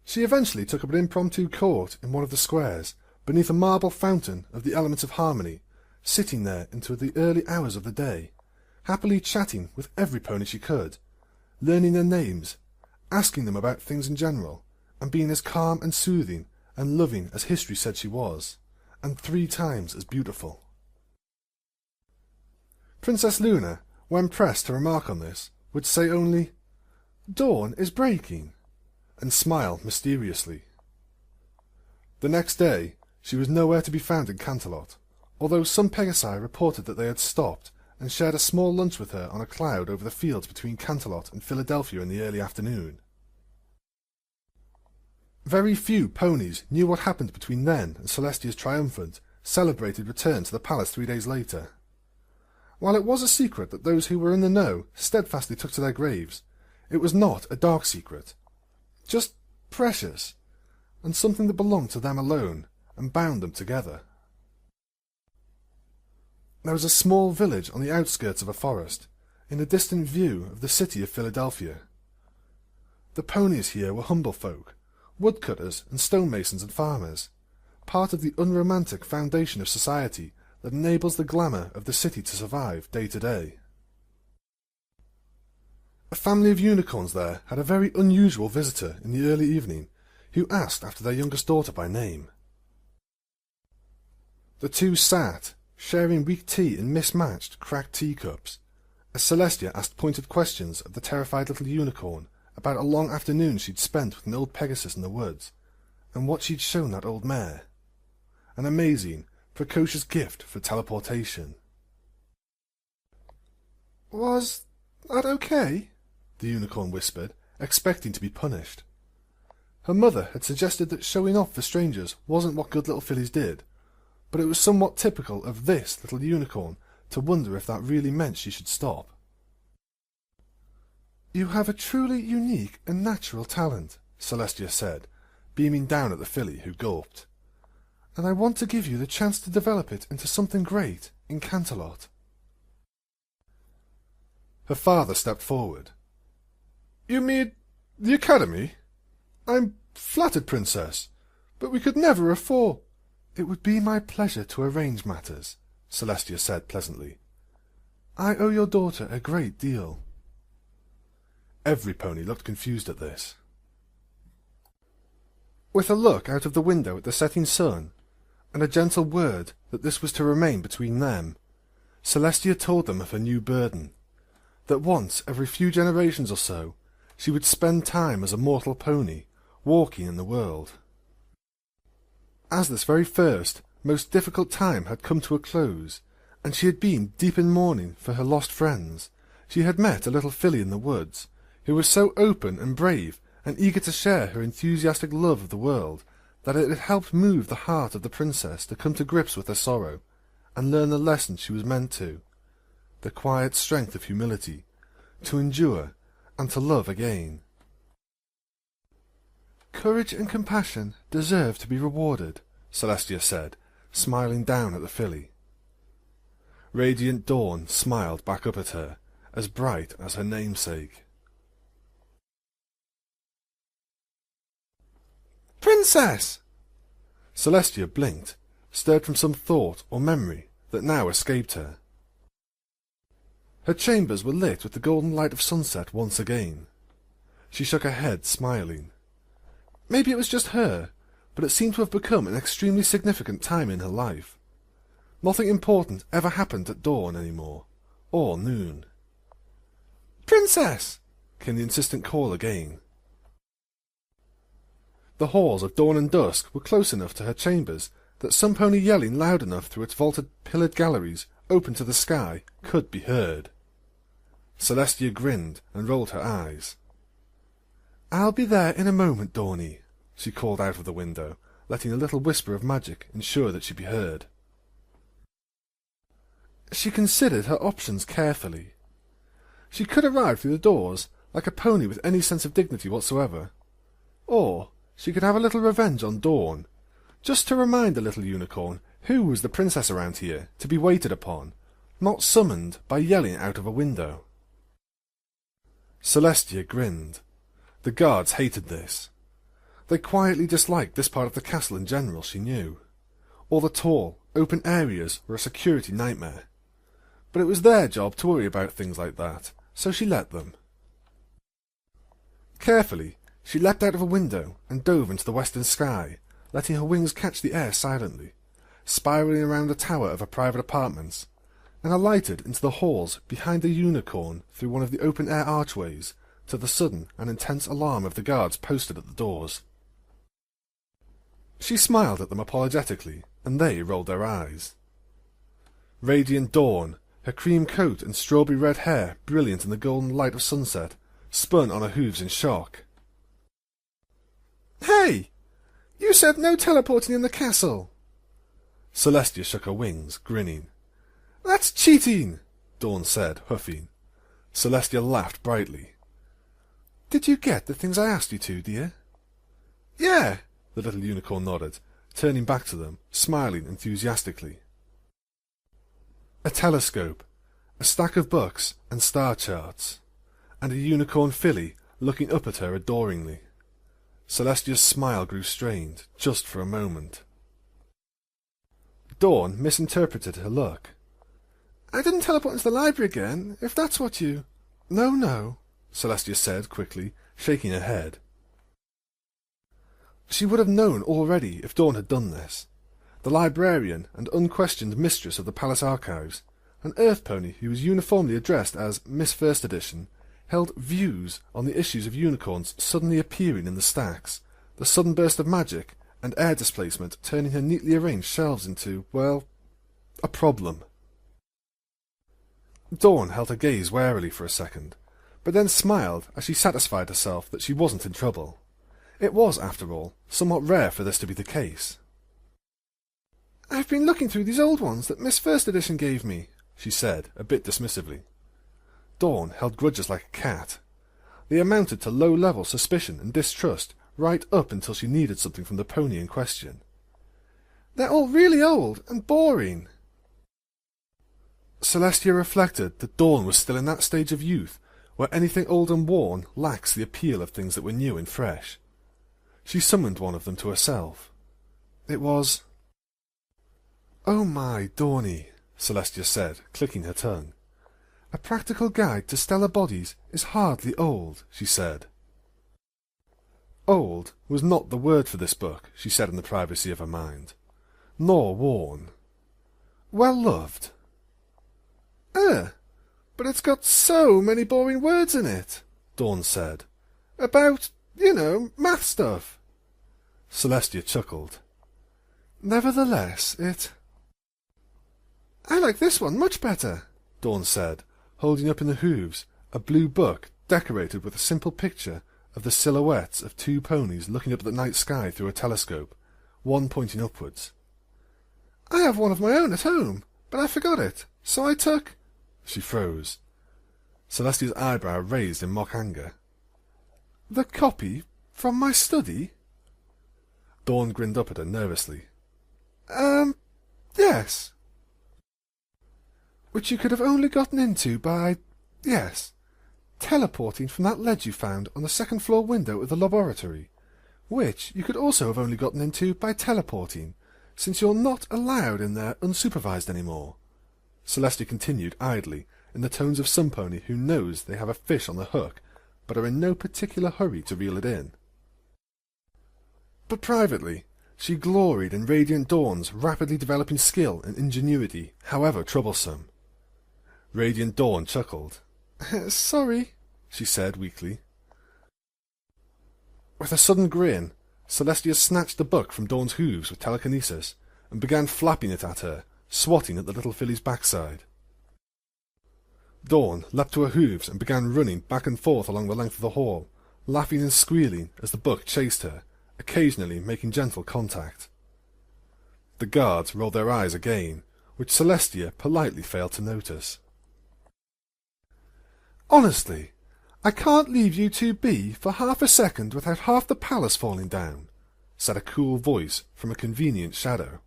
She eventually took up an impromptu court in one of the squares, beneath a marble fountain of the elements of harmony, sitting there into the early hours of the day, happily chatting with every pony she could, learning their names, asking them about things in general, and being as calm and soothing and loving as history said she was, and 3 times as beautiful. Princess Luna, when pressed to remark on this, would say only, "Dawn is breaking," and smile mysteriously. The next day she was nowhere to be found in Canterlot, although some Pegasi reported that they had stopped and shared a small lunch with her on a cloud over the fields between Canterlot and Philadelphia in the early afternoon. Very few ponies knew what happened between then and Celestia's triumphant, celebrated return to the palace 3 days later. While it was a secret that those who were in the know steadfastly took to their graves, it was not a dark secret, just precious, and something that belonged to them alone, and bound them together. There was a small village on the outskirts of a forest, in a distant view of the city of Philadelphia. The ponies here were humble folk, woodcutters and stonemasons and farmers, part of the unromantic foundation of society that enables the glamour of the city to survive day to day. A family of unicorns there had a very unusual visitor in the early evening, who asked after their youngest daughter by name. The two sat, sharing weak tea in mismatched, cracked teacups, as Celestia asked pointed questions of the terrified little unicorn about a long afternoon she'd spent with an old Pegasus in the woods, and what she'd shown that old mare. An amazing, precocious gift for teleportation. "Was that okay?" the unicorn whispered, expecting to be punished. Her mother had suggested that showing off for strangers wasn't what good little fillies did, but it was somewhat typical of this little unicorn to wonder if that really meant she should stop. "You have a truly unique and natural talent," Celestia said, beaming down at the filly, who gulped. "And I want to give you the chance to develop it into something great in Canterlot." Her father stepped forward. "You mean the academy? I'm flattered, Princess, but we could never afford—" "It would be my pleasure to arrange matters," Celestia said pleasantly. "I owe your daughter a great deal." Every pony looked confused at this. With a look out of the window at the setting sun, and a gentle word that this was to remain between them, Celestia told them of her new burden, that once every few generations or so she would spend time as a mortal pony, walking in the world. As this very first, most difficult time had come to a close, and she had been deep in mourning for her lost friends, she had met a little filly in the woods, who was so open and brave and eager to share her enthusiastic love of the world that it had helped move the heart of the princess to come to grips with her sorrow, and learn the lesson she was meant to, the quiet strength of humility, to endure and to love again. "Courage and compassion deserve to be rewarded," Celestia said, smiling down at the filly. Radiant Dawn smiled back up at her, as bright as her namesake. "Princess!" Celestia blinked, stirred from some thought or memory that now escaped her. Her chambers were lit with the golden light of sunset once again. She shook her head, smiling. Maybe it was just her, but it seemed to have become an extremely significant time in her life. Nothing important ever happened at dawn anymore, or noon. "Princess!" came the insistent call again. The halls of dawn and dusk were close enough to her chambers that some pony yelling loud enough through its vaulted pillared galleries open to the sky could be heard. Celestia grinned and rolled her eyes. "I'll be there in a moment, Dawny," she called out of the window, letting a little whisper of magic ensure that she'd be heard. She considered her options carefully. She could arrive through the doors like a pony with any sense of dignity whatsoever, or she could have a little revenge on Dawn, just to remind the little unicorn who was the princess around here, to be waited upon, not summoned by yelling out of a window. Celestia grinned. The guards hated this. They quietly disliked this part of the castle in general, she knew. All the tall, open areas were a security nightmare. But it was their job to worry about things like that, so she let them. Carefully, she leapt out of a window and dove into the western sky, letting her wings catch the air silently, spiralling around the tower of her private apartments, and alighted into the halls behind the unicorn through one of the open-air archways, to the sudden and intense alarm of the guards posted at the doors. She smiled at them apologetically, and they rolled their eyes. Radiant Dawn, her cream coat and strawberry-red hair brilliant in the golden light of sunset, spun on her hooves in shock. "Hey! You said no teleporting in the castle!" Celestia shook her wings, grinning. "That's cheating!" Dawn said, huffing. Celestia laughed brightly. "Did you get the things I asked you to, dear?" "Yeah," the little unicorn nodded, turning back to them, smiling enthusiastically. A telescope, a stack of books and star charts, and a unicorn filly looking up at her adoringly. Celestia's smile grew strained, just for a moment. Dawn misinterpreted her look. "I didn't teleport into the library again, if that's what you—" "No, no," Celestia said quickly, shaking her head. She would have known already if Dawn had done this. The librarian and unquestioned mistress of the palace archives, an earth pony who was uniformly addressed as Miss First Edition, held views on the issues of unicorns suddenly appearing in the stacks, the sudden burst of magic and air displacement turning her neatly arranged shelves into, well, a problem. Dawn held her gaze warily for a second, but then smiled as she satisfied herself that she wasn't in trouble. It was, after all, somewhat rare for this to be the case. "I've been looking through these old ones that Miss First Edition gave me," she said, a bit dismissively. Dawn held grudges like a cat. They amounted to low-level suspicion and distrust right up until she needed something from the pony in question. "They're all really old and boring." Celestia reflected that Dawn was still in that stage of youth where anything old and worn lacks the appeal of things that were new and fresh. She summoned one of them to herself. It was... "Oh my, Dawny," Celestia said, clicking her tongue. "A practical guide to stellar bodies is hardly old," she said. Old was not the word for this book, she said in the privacy of her mind. Nor worn. Well loved. But it's got so many boring words in it," Dawn said. "About, math stuff." Celestia chuckled. "Nevertheless, I like this one much better," Dawn said, holding up in the hooves a blue book decorated with a simple picture of the silhouettes of two ponies looking up at the night sky through a telescope, one pointing upwards. "I have one of my own at home, but I forgot it, so I took—" She froze. Celestia's eyebrow raised in mock anger. "The copy from my study?" Dawn grinned up at her nervously. Yes." "Which you could have only gotten into by, yes, teleporting from that ledge you found on the second-floor window of the laboratory, which you could also have only gotten into by teleporting, since you're not allowed in there unsupervised anymore," Celestia continued idly, in the tones of some pony who knows they have a fish on the hook, but are in no particular hurry to reel it in. But privately, she gloried in Radiant Dawn's rapidly developing skill and ingenuity, however troublesome. Radiant Dawn chuckled. "Sorry," she said weakly. With a sudden grin, Celestia snatched the book from Dawn's hooves with telekinesis and began flapping it at her, swatting at the little filly's backside. Dawn leapt to her hooves and began running back and forth along the length of the hall, laughing and squealing as the book chased her, occasionally making gentle contact. The guards rolled their eyes again, which Celestia politely failed to notice. "Honestly, I can't leave you two be for half a second without half the palace falling down," said a cool voice from a convenient shadow.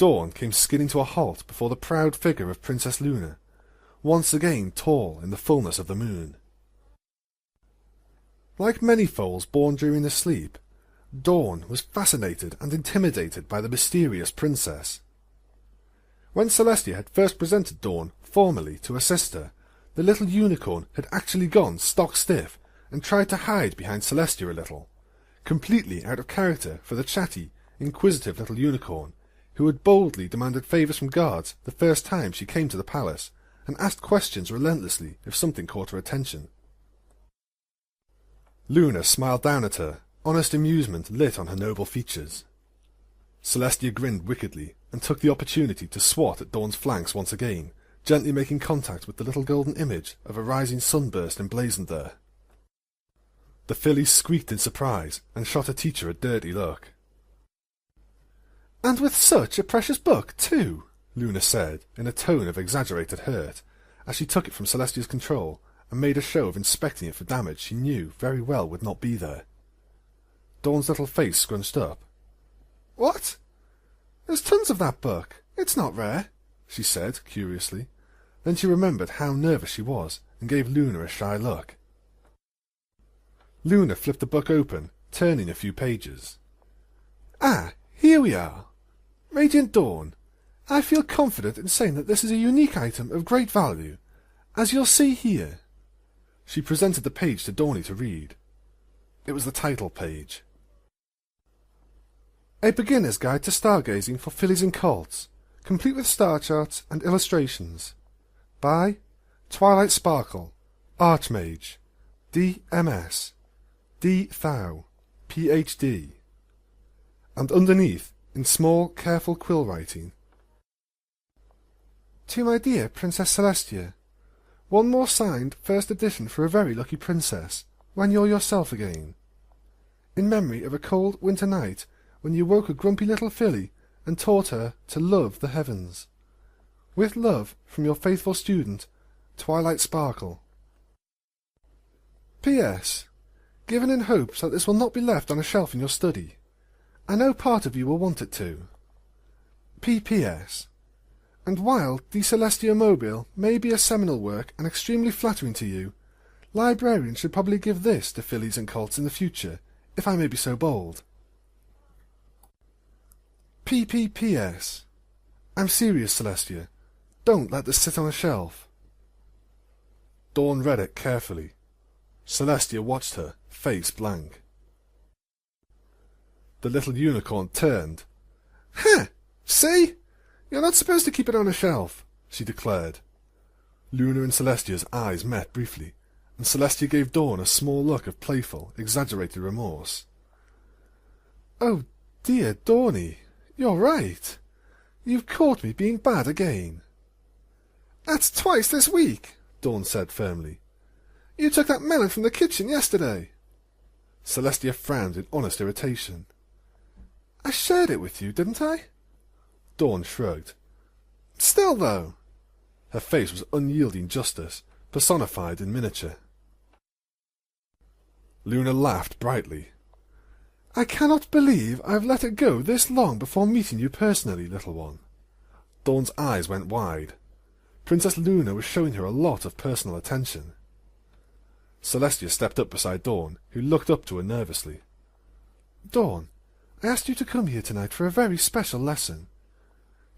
Dawn came skidding to a halt before the proud figure of Princess Luna, once again tall in the fullness of the moon. Like many foals born during the sleep, Dawn was fascinated and intimidated by the mysterious princess. When Celestia had first presented Dawn formally to her sister, the little unicorn had actually gone stock-stiff and tried to hide behind Celestia a little, completely out of character for the chatty, inquisitive little unicorn, who had boldly demanded favours from guards the first time she came to the palace, and asked questions relentlessly if something caught her attention. Luna smiled down at her, honest amusement lit on her noble features. Celestia grinned wickedly, and took the opportunity to swat at Dawn's flanks once again, gently making contact with the little golden image of a rising sunburst emblazoned there. The filly squeaked in surprise, and shot her teacher a dirty look. "And with such a precious book, too," Luna said, in a tone of exaggerated hurt, as she took it from Celestia's control, and made a show of inspecting it for damage she knew very well would not be there. Dawn's little face scrunched up. "What? There's tons of that book. It's not rare," she said, curiously. Then she remembered how nervous she was, and gave Luna a shy look. Luna flipped the book open, turning a few pages. "Ah, here we are. Radiant Dawn. I feel confident in saying that this is a unique item of great value, as you'll see here." She presented the page to Dawny to read. It was the title page. "A beginner's guide to stargazing for fillies and colts, complete with star charts and illustrations. By Twilight Sparkle, Archmage, D.M.S., D. Thou, Ph.D. And underneath, in small, careful quill writing, "To my dear Princess Celestia, one more signed first edition for a very lucky princess, when you're yourself again. In memory of a cold winter night when you woke a grumpy little filly and taught her to love the heavens. With love from your faithful student, Twilight Sparkle. P.S. Given in hopes that this will not be left on a shelf in your study. I know part of you will want it to. P.P.S. And while De Celestia Mobile may be a seminal work and extremely flattering to you, librarians should probably give this to fillies and colts in the future, if I may be so bold. P.P.P.S. I'm serious, Celestia. Don't let this sit on a shelf." Dawn read it carefully. Celestia watched her, face blank. The little unicorn turned. "Heh! See? You're not supposed to keep it on a shelf," she declared. Luna and Celestia's eyes met briefly, and Celestia gave Dawn a small look of playful, exaggerated remorse. "Oh, dear Dawny, you're right. You've caught me being bad again." "That's twice this week," Dawn said firmly. "You took that melon from the kitchen yesterday." Celestia frowned in honest irritation. "I shared it with you, didn't I?" Dawn shrugged. "Still, though." Her face was unyielding justice, personified in miniature. Luna laughed brightly. "I cannot believe I've let it go this long before meeting you personally, little one." Dawn's eyes went wide. Princess Luna was showing her a lot of personal attention. Celestia stepped up beside Dawn, who looked up to her nervously. "Dawn, I asked you to come here tonight for a very special lesson.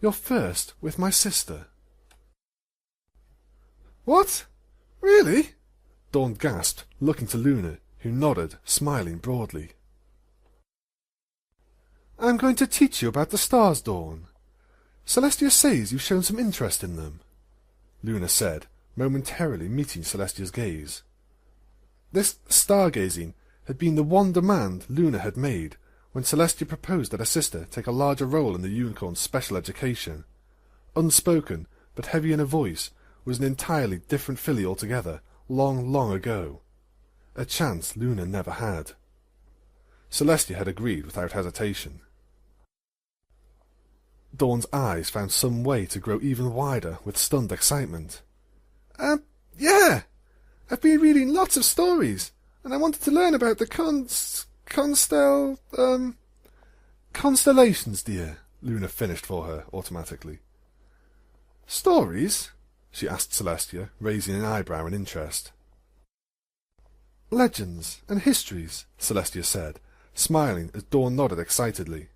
Your first with my sister." "What? Really?" Dawn gasped, looking to Luna, who nodded, smiling broadly. "I'm going to teach you about the stars, Dawn. Celestia says you've shown some interest in them," Luna said, momentarily meeting Celestia's gaze. This stargazing had been the one demand Luna had made when Celestia proposed that her sister take a larger role in the unicorn's special education. Unspoken, but heavy in her voice, was an entirely different filly altogether, long, long ago. A chance Luna never had. Celestia had agreed without hesitation. Dawn's eyes found some way to grow even wider with stunned excitement. Yeah! I've been reading lots of stories, and I wanted to learn about the constellations, dear," Luna finished for her automatically. Stories? She asked Celestia, raising an eyebrow in interest. Legends and histories, Celestia said, smiling as Dawn nodded excitedly.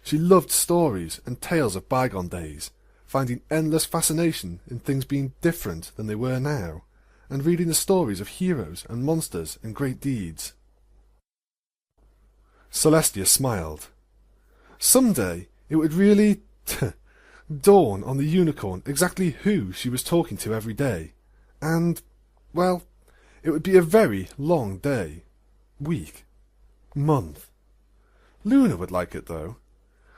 She loved stories and tales of bygone days, finding endless fascination in things being different than they were now, and reading the stories of heroes and monsters and great deeds. Celestia smiled. Someday it would really dawn on the unicorn exactly who she was talking to every day, and, well, it would be a very long day, week, month. Luna would like it, though.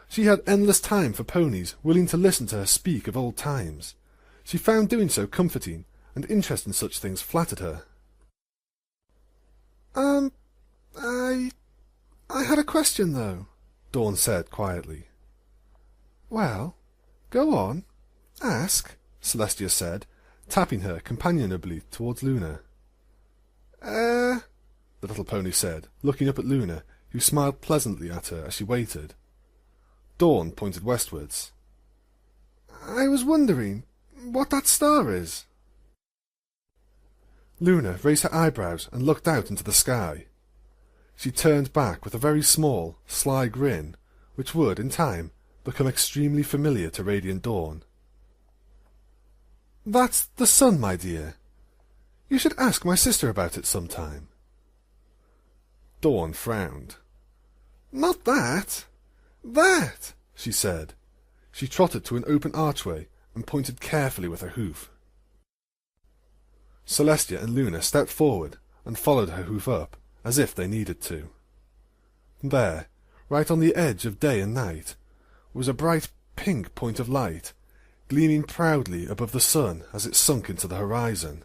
She had endless time for ponies willing to listen to her speak of old times. She found doing so comforting, and interest in such things flattered her. I had a question, though, Dawn said quietly. Well, go on. Ask, Celestia said, tapping her companionably towards Luna. The little pony said, looking up at Luna, who smiled pleasantly at her as she waited. Dawn pointed westwards. I was wondering what that star is. Luna raised her eyebrows and looked out into the sky. She turned back with a very small, sly grin, which would, in time, become extremely familiar to Radiant Dawn. That's the sun, my dear. You should ask my sister about it sometime. Dawn frowned. Not that. That, she said. She trotted to an open archway and pointed carefully with her hoof. Celestia and Luna stepped forward and followed her hoof up, as if they needed to. There, right on the edge of day and night, was a bright pink point of light, gleaming proudly above the sun as it sunk into the horizon.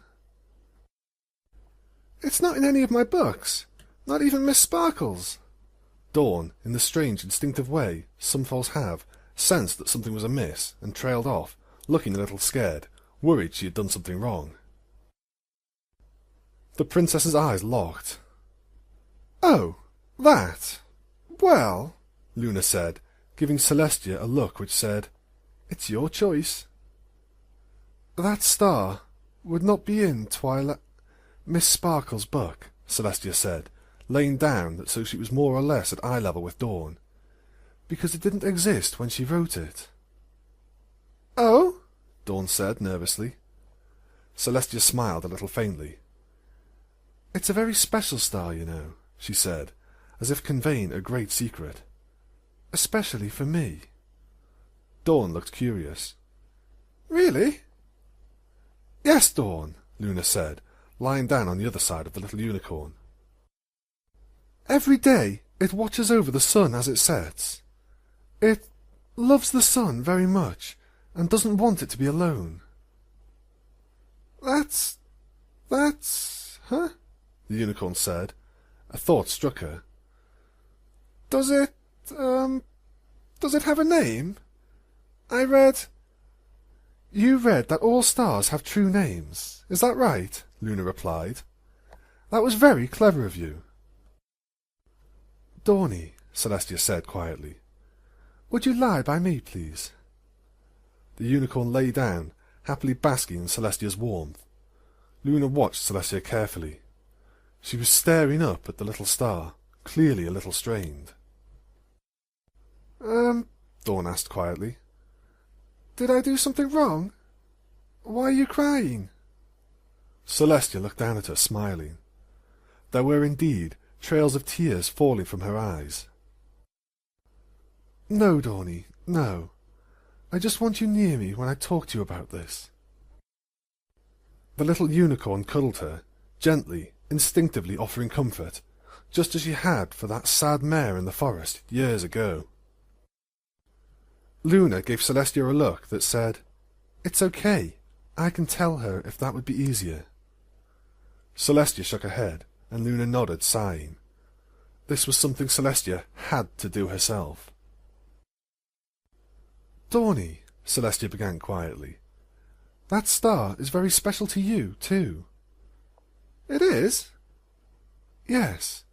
It's not in any of my books, not even Miss Sparkle's. Dawn, in the strange instinctive way some foals have, sensed that something was amiss and trailed off, looking a little scared, worried she had done something wrong. The princess's eyes locked. Oh, that. Well, Luna said, giving Celestia a look which said, It's your choice. That star would not be in Twilight... Miss Sparkle's book, Celestia said, laying down that so she was more or less at eye level with Dawn, because it didn't exist when she wrote it. Oh? Dawn said nervously. Celestia smiled a little faintly. It's a very special star, you know, she said, as if conveying a great secret. Especially for me. Dawn looked curious. Really? Yes, Dawn, Luna said, lying down on the other side of the little unicorn. Every day it watches over the sun as it sets. It loves the sun very much, and doesn't want it to be alone. That's... huh? The unicorn said. A thought struck her. Does it have a name? You read that all stars have true names. Is that right? Luna replied. That was very clever of you. Dawny, Celestia said quietly. Would you lie by me, please? The unicorn lay down, happily basking in Celestia's warmth. Luna watched Celestia carefully. She was staring up at the little star, clearly a little strained. Dawn asked quietly. Did I do something wrong? Why are you crying? Celestia looked down at her, smiling. There were indeed trails of tears falling from her eyes. No, Dawny, no. I just want you near me when I talk to you about this. The little unicorn cuddled her, gently, instinctively offering comfort, just as she had for that sad mare in the forest years ago. Luna gave Celestia a look that said, It's okay. I can tell her if that would be easier. Celestia shook her head, and Luna nodded, sighing. This was something Celestia had to do herself. Dawny, Celestia began quietly, that star is very special to you, too. It is? Yes.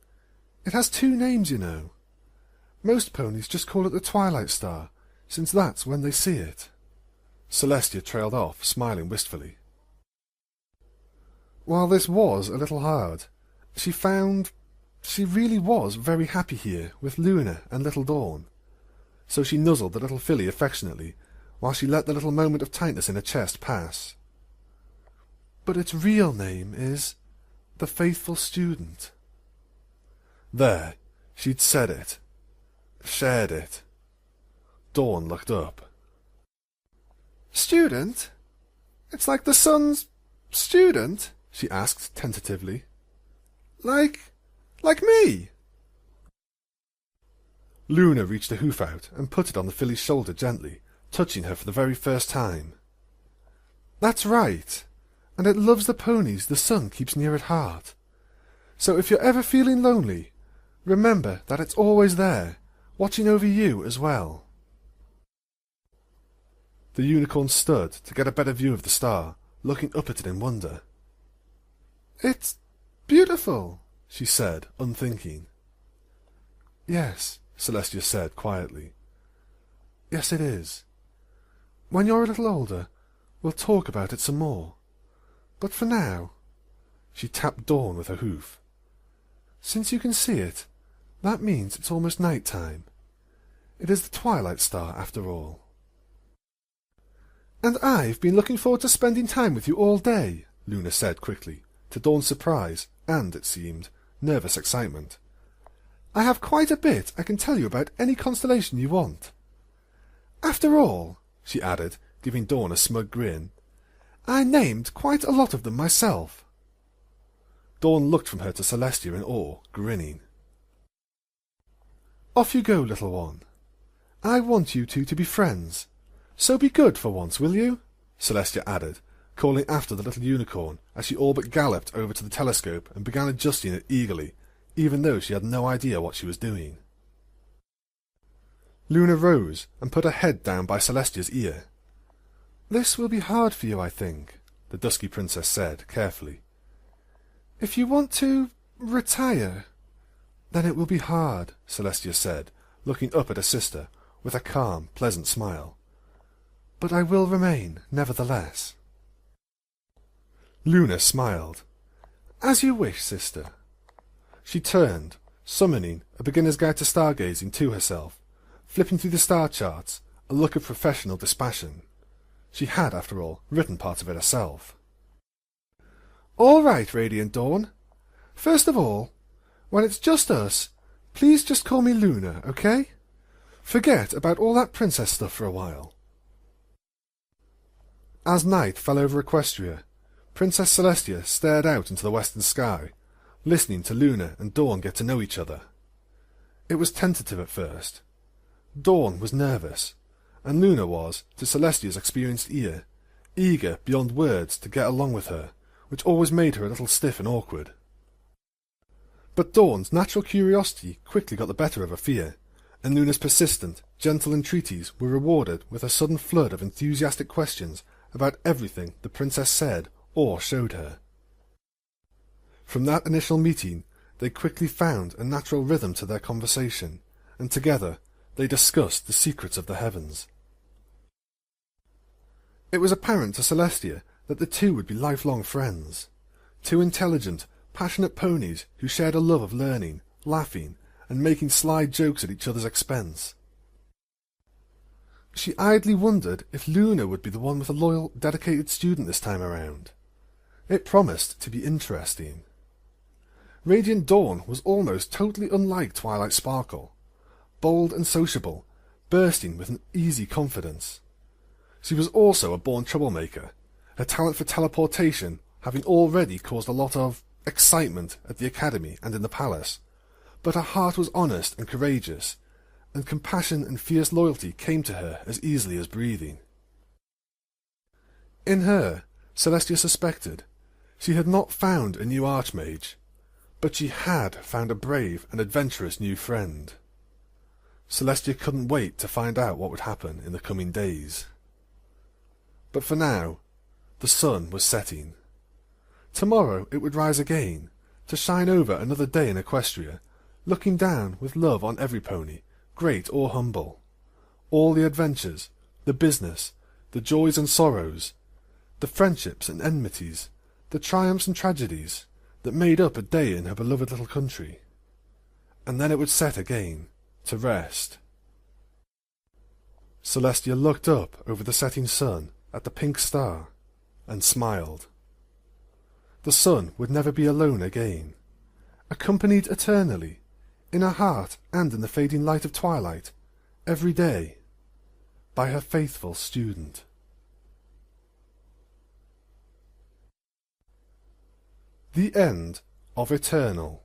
It has two names, you know. Most ponies just call it the Twilight Star, since that's when they see it." Celestia trailed off, smiling wistfully. While this was a little hard, she found she really was very happy here with Luna and little Dawn. So she nuzzled the little filly affectionately, while she let the little moment of tightness in her chest pass. "But its real name is the Faithful Student." There, she'd said it. Shared it. Dawn looked up. "Student? It's like the sun's student?" she asked tentatively. Like me?" Luna reached a hoof out and put it on the filly's shoulder gently, touching her for the very first time. "That's right, and it loves the ponies the sun keeps near at heart. So if you're ever feeling lonely, remember that it's always there, watching over you as well." The unicorn stood to get a better view of the star, looking up at it in wonder. "It's beautiful," she said, unthinking. "Yes," Celestia said quietly. "Yes, it is. When you're a little older, we'll talk about it some more. But for now," she tapped Dawn with her hoof, "since you can see it, that means it's almost night time. It is the Twilight Star, after all." "And I've been looking forward to spending time with you all day," Luna said quickly, to Dawn's surprise and, it seemed, nervous excitement. "I have quite a bit I can tell you about any constellation you want. After all," she added, giving Dawn a smug grin, "I named quite a lot of them myself." Dawn looked from her to Celestia in awe, grinning. "Off you go, little one. I want you two to be friends, so be good for once, will you?" Celestia added, calling after the little unicorn as she all but galloped over to the telescope and began adjusting it eagerly, even though she had no idea what she was doing. Luna rose and put her head down by Celestia's ear. "This will be hard for you, I think," the dusky princess said carefully. "If you want to retire, then it will be hard," Celestia said, looking up at her sister with a calm, pleasant smile. "But I will remain, nevertheless." Luna smiled. "As you wish, sister." She turned, summoning a beginner's guide to stargazing to herself, flipping through the star charts, a look of professional dispassion. She had, after all, written part of it herself. "All right, Radiant Dawn. First of all, when it's just us, please just call me Luna, okay? Forget about all that princess stuff for a while." As night fell over Equestria, Princess Celestia stared out into the western sky, listening to Luna and Dawn get to know each other. It was tentative at first. Dawn was nervous, and Luna was, to Celestia's experienced ear, eager beyond words to get along with her, which always made her a little stiff and awkward. But Dawn's natural curiosity quickly got the better of her fear, and Luna's persistent, gentle entreaties were rewarded with a sudden flood of enthusiastic questions about everything the princess said or showed her. From that initial meeting, they quickly found a natural rhythm to their conversation, and together they discussed the secrets of the heavens. It was apparent to Celestia that the two would be lifelong friends. Two intelligent, passionate ponies who shared a love of learning, laughing, and making sly jokes at each other's expense. She idly wondered if Luna would be the one with a loyal, dedicated student this time around. It promised to be interesting. Radiant Dawn was almost totally unlike Twilight Sparkle, bold and sociable, bursting with an easy confidence. She was also a born troublemaker, her talent for teleportation having already caused a lot of excitement at the academy and in the palace, but her heart was honest and courageous, and compassion and fierce loyalty came to her as easily as breathing. In her, Celestia suspected, she had not found a new archmage, but she had found a brave and adventurous new friend. Celestia couldn't wait to find out what would happen in the coming days. But for now, the sun was setting. Tomorrow it would rise again, to shine over another day in Equestria, looking down with love on every pony, great or humble. all the adventures, the business, the joys and sorrows, the friendships and enmities, the triumphs and tragedies that made up a day in her beloved little country. And then it would set again, to rest. Celestia looked up over the setting sun at the pink star, and smiled. The sun would never be alone again, accompanied eternally, in her heart and in the fading light of twilight, every day, by her faithful student. The End of Eternal.